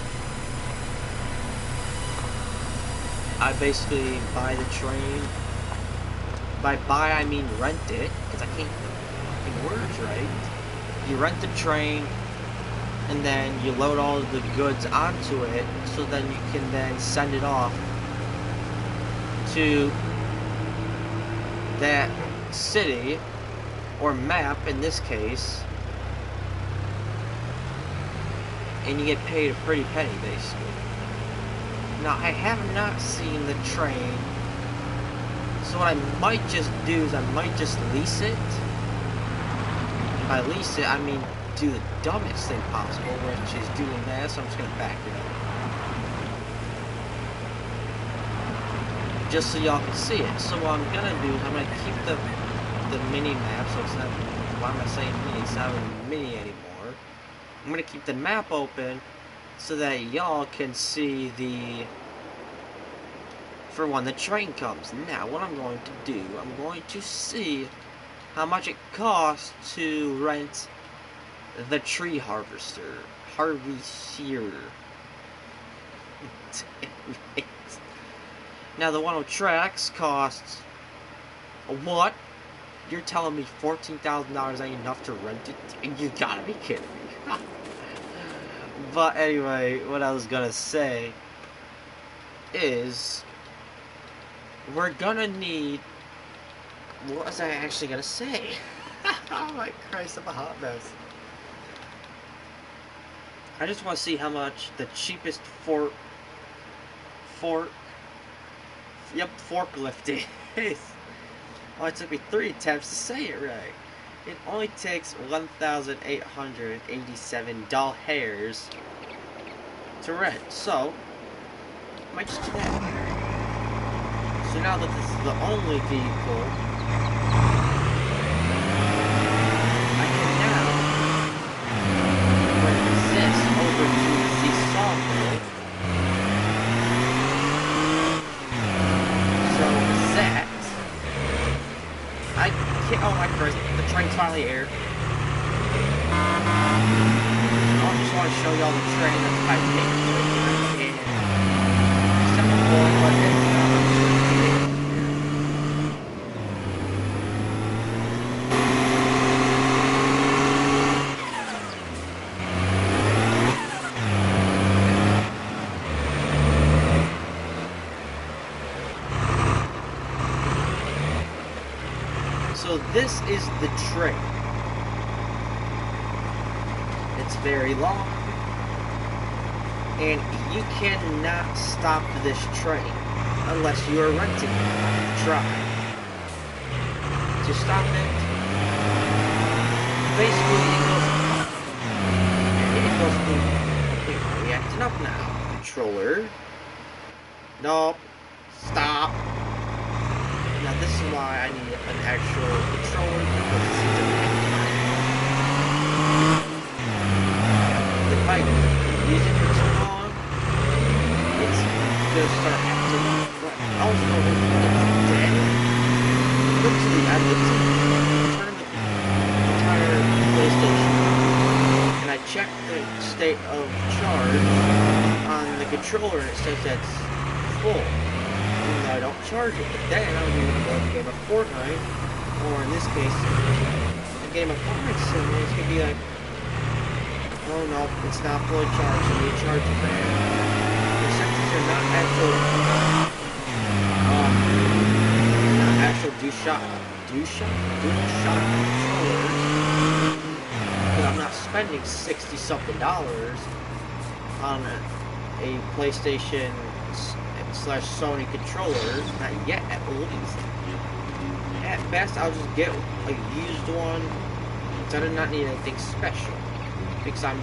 I basically buy the train. By buy I mean rent it, because I can't get the fucking words right. You rent the train, and then you load all of the goods onto it, so then you can then send it off to that city, or map in this case, and you get paid a pretty penny, basically. Now, I have not seen the train, so what I might just do is I might just lease it. By lease it, I mean do the dumbest thing possible, which is doing that, so I'm just gonna back it up. Just so y'all can see it. So what I'm gonna do is I'm gonna keep the mini map, so it's not, why am I saying mini? It's not a mini anymore. I'm gonna keep the map open so that y'all can see for when the train comes. Now, what I'm going to do, I'm going to see how much it costs to rent the tree harvester. Now, the one with tracks costs what? You're telling me $14,000 ain't enough to rent it? You gotta be kidding me. But anyway, what I was gonna say is we're gonna need. What was I actually gonna say? Oh my Christ, I'm a hot mess. I just want to see how much the cheapest forklift is. Oh, it took me 3 attempts to say it right. It only takes 1,887 doll hairs to rent, so I might just do that. So now that this is the only vehicle, I can now bring this over to the sawmill. So that I can't. Oh my Christ! The train's finally here. I just want to show y'all the train that's by me. And except for what it's So this is the train. It's very long, and you cannot stop this train unless you are renting it. Try to stop it. Basically, it goes up, and it goes boom. Okay, are we acting up now, controller? Nope. Stop. Now this is why I need an actual controller, because it's if I use it for too long, it's gonna start acting up. Also, it's dead. Literally, I turned the entire PlayStation on, and I checked the state of charge on the controller, and it says that's full. I don't charge it, but then I would be able to go to a game of Fortnite, or in this case, a game of Fortnite Simulator. It's gonna be like, oh no, it's not fully charged, so you need to charge it, man. The sensors are not actual DualShock controllers, because I'm not spending $60-something on a PlayStation / Sony controller, not yet at least. At best, I'll just get a used one, so I do not need anything special, because I'm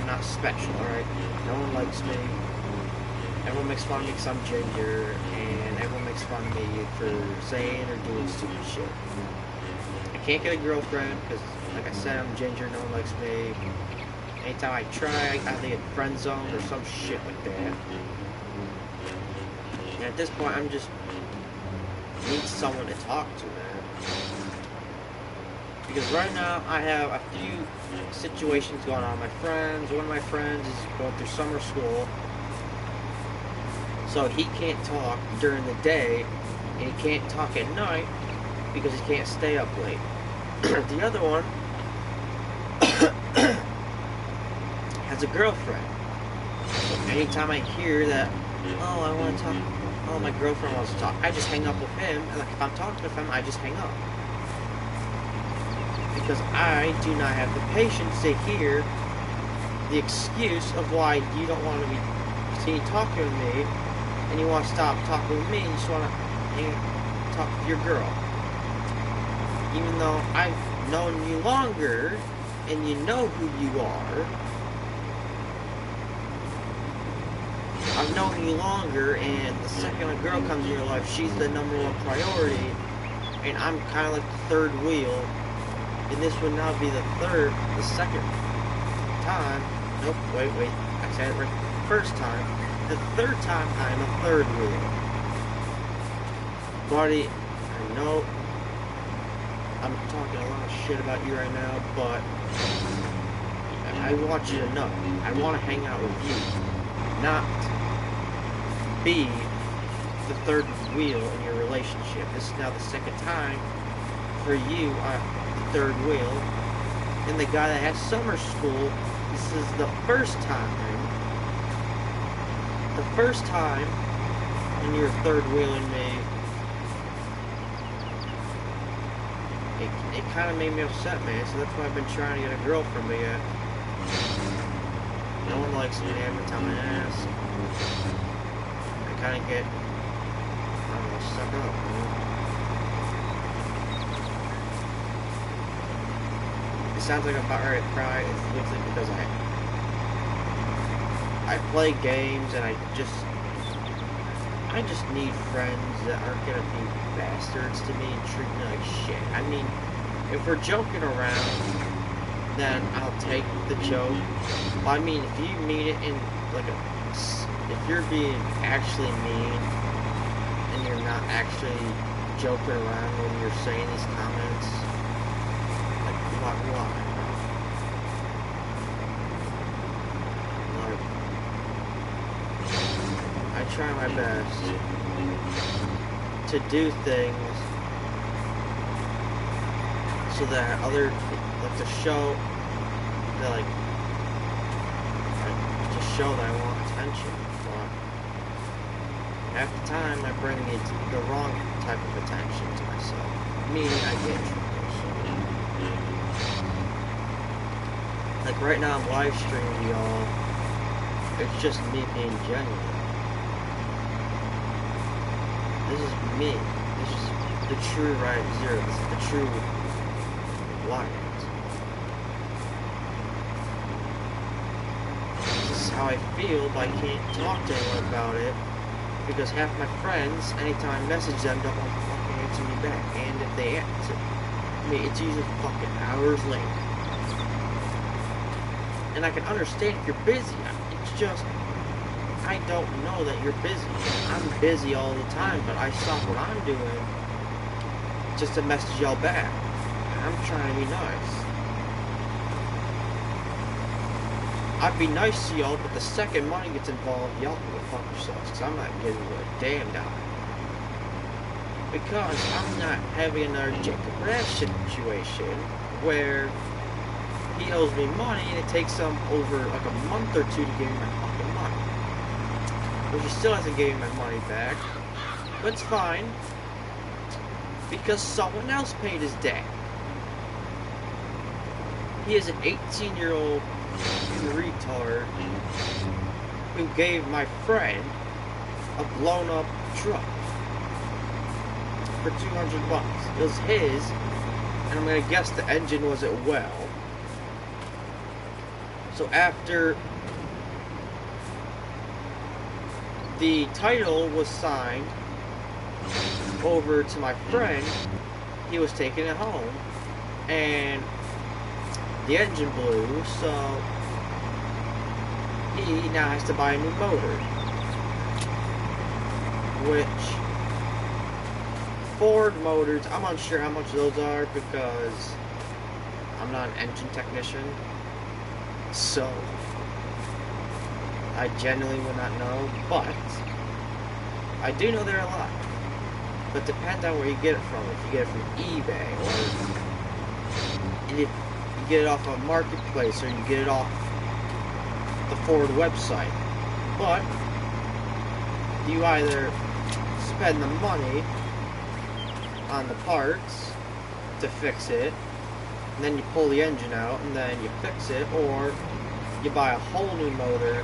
not special, alright? No one likes me, everyone makes fun of me because I'm ginger, and everyone makes fun of me for saying or doing stupid shit. I can't get a girlfriend, because, like I said, I'm ginger, no one likes me. Anytime I try, I either get friend zoned or some shit like that. And at this point, I'm just need someone to talk to, man. Because right now, I have a few situations going on. My friends, one of my friends is going through summer school, so he can't talk during the day, and he can't talk at night because he can't stay up late. The other one has a girlfriend. So anytime I hear that, oh, I want to talk. Oh, my girlfriend wants to talk. I just hang up with him, and like if I'm talking with him, I just hang up. Because I do not have the patience to hear the excuse of why you don't want to be continue talking with me, and you want to stop talking with me, and you just want to talk with your girl. Even though I've known you longer, and you know who you are, I've known you longer, and the second a girl comes in your life, she's the #1 priority, and I'm kind of like the third wheel, and this would now be the second time, nope, wait, I said it right, first time, the third time I'm a third wheel. Buddy, I know I'm talking a lot of shit about you right now, but I want you to know, I want to hang out with you, not be the third wheel in your relationship. This is now the second time for you on the third wheel, and the guy that has summer school, this is the first time when you're third wheeling me. It kind of made me upset, man, so that's why I've been trying to get a girl from me yet. No one likes me every time I ask. I kind of get, I don't know, stuck up, man. It sounds like I'm about ready to cry. It's literally because I play games and I just need friends that aren't gonna be bastards to me and treat me like shit. I mean, if we're joking around, then I'll take the joke. But I mean, if you mean it in like if you're being actually mean and you're not actually joking around when you're saying these comments, like why? I try my best to do things so that other, like to show that to show that I want attention, but half the time I bring the wrong type of attention to myself, meaning I get trouble. Like right now I'm live streaming y'all, it's just me being genuine. This is me. This is the true Riot Zero. This is the true Wyatt. This is how I feel, but I can't talk to anyone about it because half my friends, anytime I message them, don't want to fucking answer me back. And if they answer me, it's usually fucking hours later. And I can understand if you're busy. It's just, I don't know that you're busy. I'm busy all the time, but I stop what I'm doing just to message y'all back. I'm trying to be nice. I'd be nice to y'all, but the second money gets involved, y'all can go fuck yourselves, because I'm not giving you a damn dime. Because I'm not having another Jacob Rash situation where he owes me money and it takes him over like a month or two to give me my fucking money. Which he still hasn't given me my money back. But it's fine. Because someone else paid his debt. He is an 18-year-old retard who gave my friend a blown-up truck for $200. It was his, and I'm gonna guess the engine wasn't well. So after the title was signed over to my friend, he was taking it home, and the engine blew, so he now has to buy a new motor, which Ford motors, I'm unsure how much those are because I'm not an engine technician, so I genuinely would not know, but I do know they're a lot. But depends on where you get it from. If you get it from eBay, or if you get it off a marketplace, or you get it off the Ford website. But you either spend the money on the parts to fix it, and then you pull the engine out, and then you fix it, or you buy a whole new motor,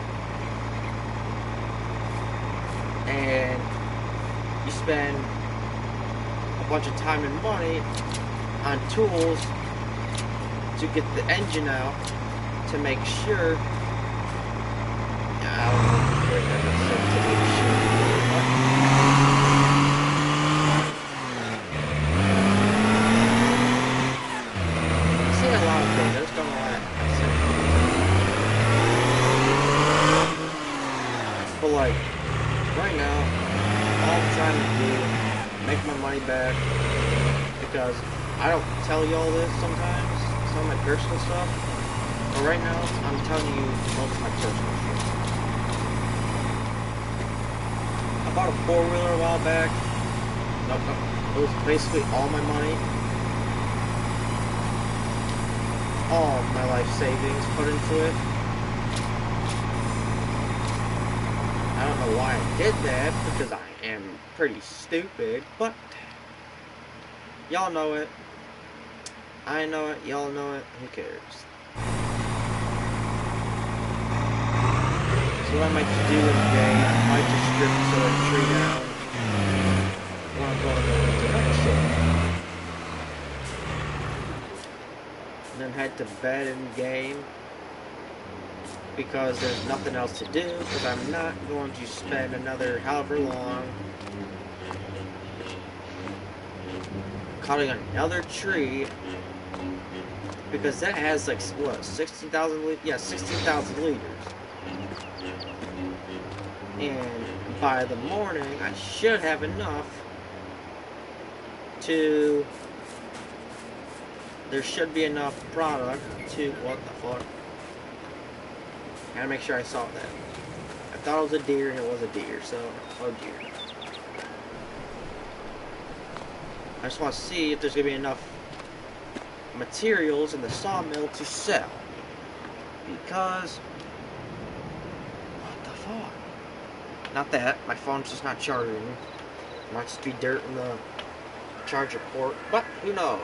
and you spend a bunch of time and money on tools to get the engine out to make sure. I don't know if to make sure. I see a lot of things. I just don't know why I say it. But like right now, all I'm trying to do is make my money back, because I don't tell you all this sometimes, some of my personal stuff, but right now I'm telling you most of my personal shit. I bought a four-wheeler a while back. Nope. It was basically all my money, all my life savings put into it. I don't know why I did that, because I am pretty stupid, but y'all know it. I know it, y'all know it, who cares? So what I might do in the day, I might just strip some of the tree down when I'm going to the episode. And then head to bed and game, because there's nothing else to do, because I'm not going to spend another however long cutting another tree, because that has like, what, 16,000 liters? Yeah, 16,000 liters. And by the morning, I should have enough to, there should be enough product to, what the fuck? Gotta make sure I saw that. I thought it was a deer and it was a deer, so, oh dear. I just want to see if there's gonna be enough materials in the sawmill to sell. Because, what the fuck? Not that, my phone's just not charging. It might just be dirt in the charger port, but who knows?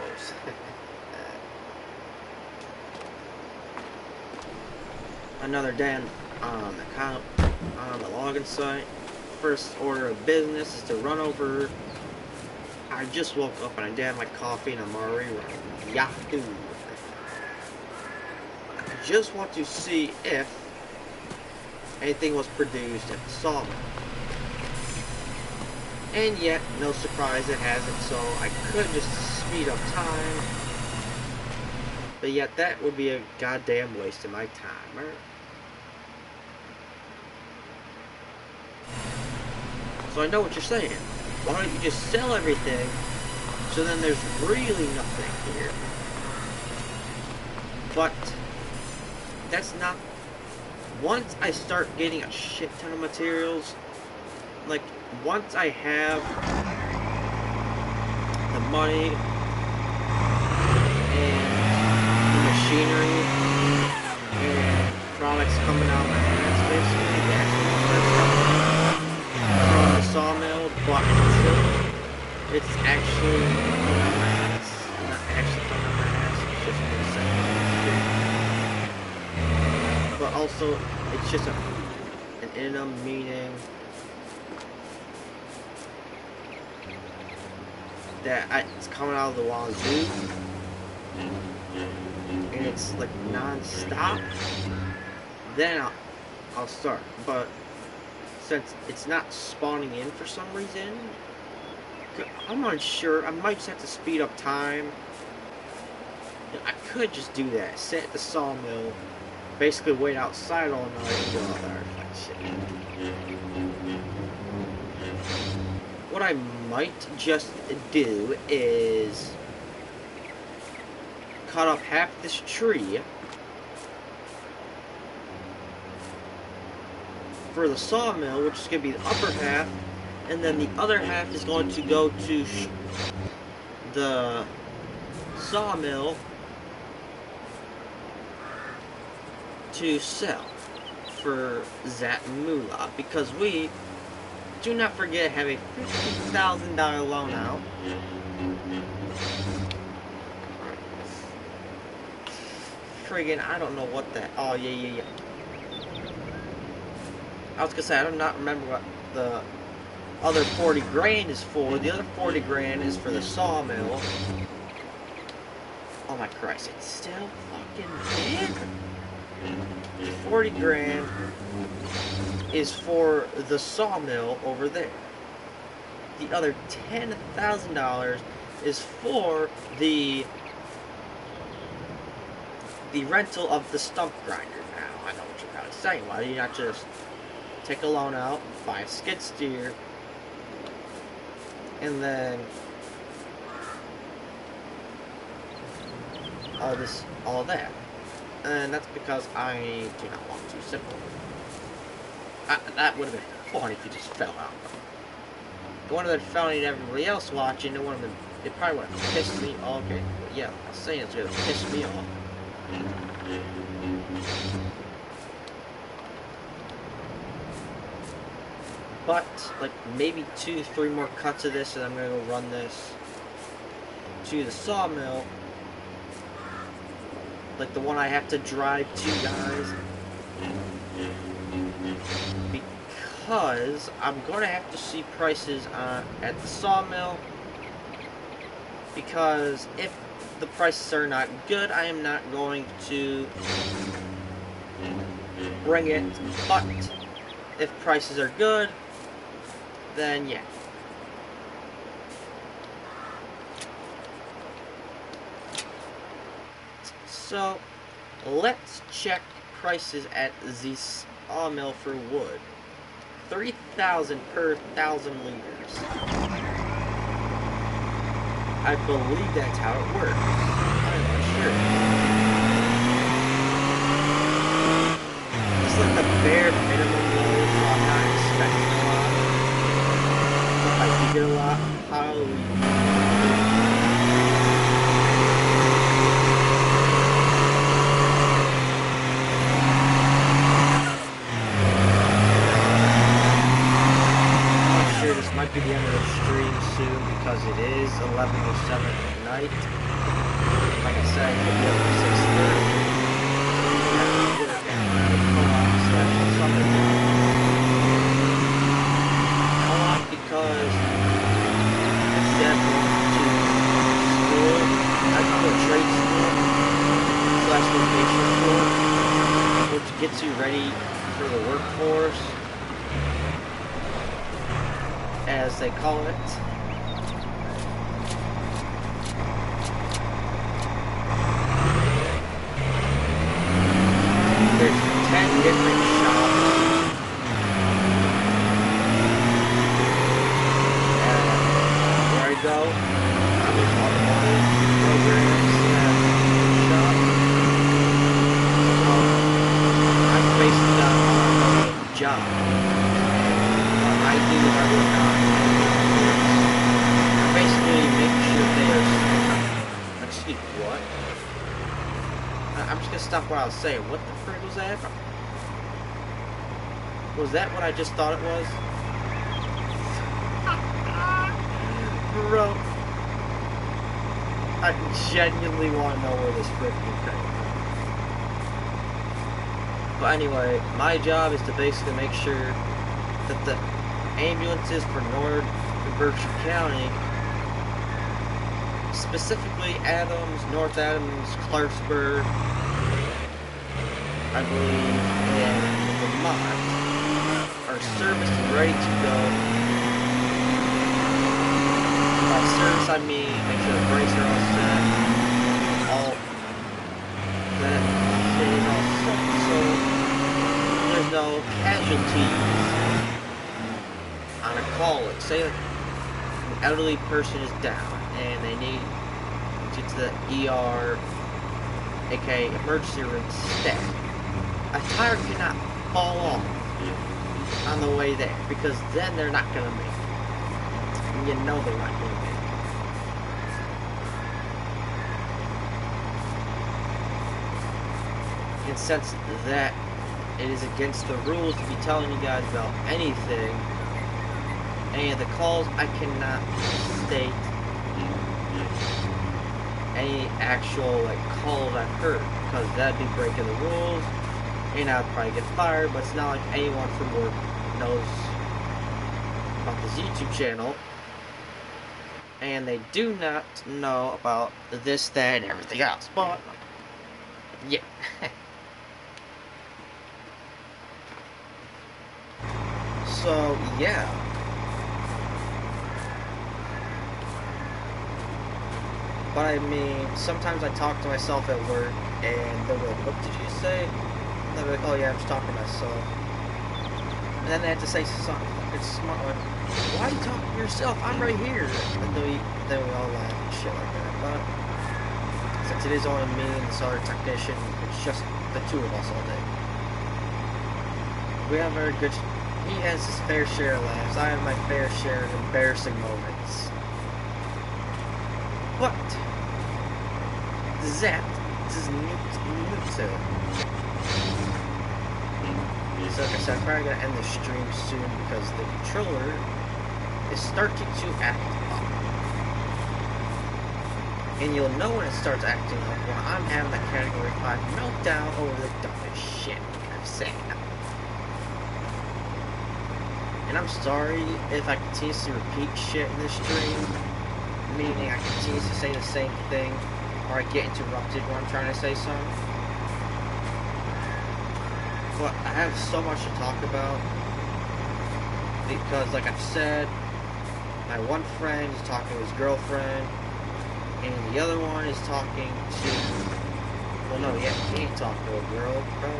Another day on the login site. First order of business is to run over. I just woke up and I did have my coffee and I'm already running. Yahoo! I just want to see if anything was produced at the sawmill. And yet, no surprise, it hasn't, so I could just speed up time. But yet, that would be a goddamn waste of my time, right? So I know what you're saying. Why don't you just sell everything, so then there's really nothing here. But that's not... Once I start getting a shit ton of materials, like, once I have the money and the machinery and products coming out of my hands, basically, that's when from the sawmill, but until it's actually coming out my ass, not actually coming out my ass, it's just been said. But also, it's just an interim meaning that it's coming out of the wazoo, and it's like non-stop, then I'll start. But since it's not spawning in for some reason, I'm unsure. I might just have to speed up time. I could just do that. Sit at the sawmill, basically wait outside all night and do all that like shit. What I might just do is cut off half this tree for the sawmill, which is going to be the upper half, and then the other half is going to go to the sawmill to sell for that moolah, because we do not forget have a $50,000 loan out. Friggin', I don't know what that. Oh yeah. I was gonna say I do not remember what the other 40 grand is for. The other 40 grand is for the sawmill. Oh my Christ, it's still fucking big. 40 grand is for the sawmill over there. The other $10,000 is for the rental of the stump grinder. Now, I know what you're probably saying. Why do you not just take a loan out, buy a skid steer, and then all that? And that's because I do not want to. Simple. That would have been fun if you just fell out. It would have been funny to everybody else watching. It probably would have pissed me off. Okay, yeah, I was saying it's going to piss me off. But, like, maybe 2-3 more cuts of this, and I'm gonna go run this to the sawmill. Like the one I have to drive to, guys. Because I'm gonna have to see prices at the sawmill. Because if the prices are not good, I am not going to bring it. But if prices are good, then yeah. So let's check prices at the sawmill for wood. 3,000 per 1,000 liters. I believe that's how it works. I'm not sure. It's like the bare minimum load, so I'm not expecting a lot. If I do get a lot, holy. This might be the end of the stream soon because it is 11:07 at night. Like I said, it could be up to 6:30. Because instead of going to school, I go to trade school / vocation school, which gets you ready for the workforce, as they call it. There's 10 different shops. And where I go, I'm in automotive programs shop. So I'm based on automotive job. I do I work on basically make sure they are. Excuse me, what? I'm just gonna stop what I was saying. What the frick was that? Was that what I just thought it was? Bro, I genuinely want to know where this frick came from. But anyway, my job is to basically make sure that the ambulances for North and Berkshire County, specifically Adams, North Adams, Clarksburg, I believe, and Vermont, are serviced and ready to go. By service, I mean make sure the brakes are all set, all that shit is all set, so there's no casualties on a call. Like, say an elderly person is down and they need to get to the ER, aka emergency room, step. A tire cannot fall off on the way there, because then they're not gonna make it. And you know they're not gonna make it. And since that it is against the rules to be telling you guys about anything, any of the calls, I cannot state any actual like calls I've heard, because that'd be breaking the rules, and I'd probably get fired. But it's not like anyone from work knows about this YouTube channel, and they do not know about this, that, and everything else. But yeah. So yeah. But I mean, sometimes I talk to myself at work, and they'll be like, "What did you say?" And they'll be like, "Oh yeah, I'm just talking to myself." And then they have to say something fucking smart, like, "Why are you talking to yourself? I'm right here." And then we all laugh and shit like that. But since it is only me and this other technician, it's just the two of us all day. We have very good. He has his fair share of laughs. I have my fair share of embarrassing moments. But that This is new to it. So like I said, I'm probably gonna end the stream soon because the controller is starting to act up. And you'll know when it starts acting up when I'm having a Category 5 meltdown over the dumbest shit I've said. And I'm sorry if I continuously repeat shit in this stream, meaning I continuously say the same thing, or I get interrupted when I'm trying to say something. But I have so much to talk about, because like I've said, my one friend is talking to his girlfriend, and the other one is talking to, well no, yeah, he ain't talking to a girl, bro.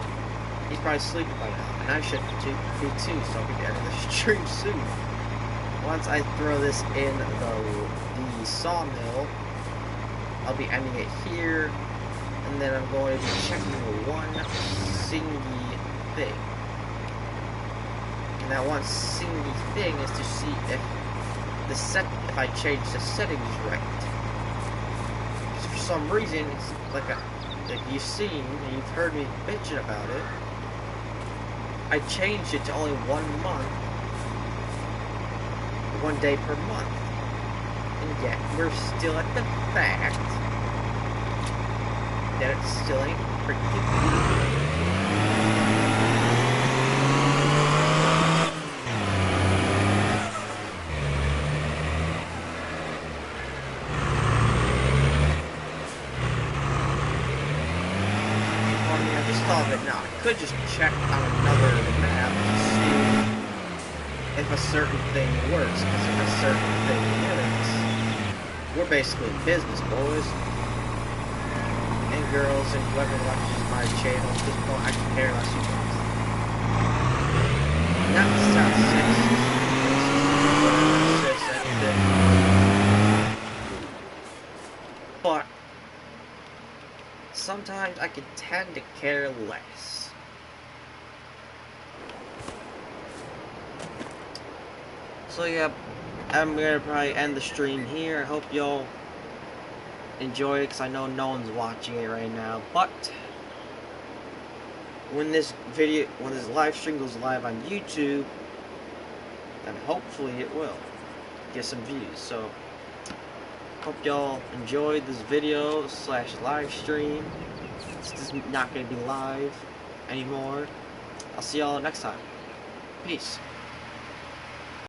He's probably sleeping by now, and I should be too, so I'll be ending the stream soon. Once I throw this in the sawmill, I'll be ending it here, and then I'm going to be checking one single thing. And that one single thing is to see if if I change the settings right. Because for some reason, it's like you've seen and you've heard me bitching about it. I changed it to only 1 month, 1 day per month, and yet we're still at the fact that it still ain't freaking. Now, I could just check on another map to see if a certain thing works, because if a certain thing works, we're basically business, boys and girls, and whoever watches my channel at this point, I can care less who does. Not to sound sexist, anything, but sometimes I can tend to care less. So yeah, I'm gonna probably end the stream here. I hope y'all enjoy it, because I know no one's watching it right now. But when this live stream goes live on YouTube, then hopefully it will get some views. So hope y'all enjoyed this video / live stream. This is not going to be live anymore. I'll see y'all next time. Peace.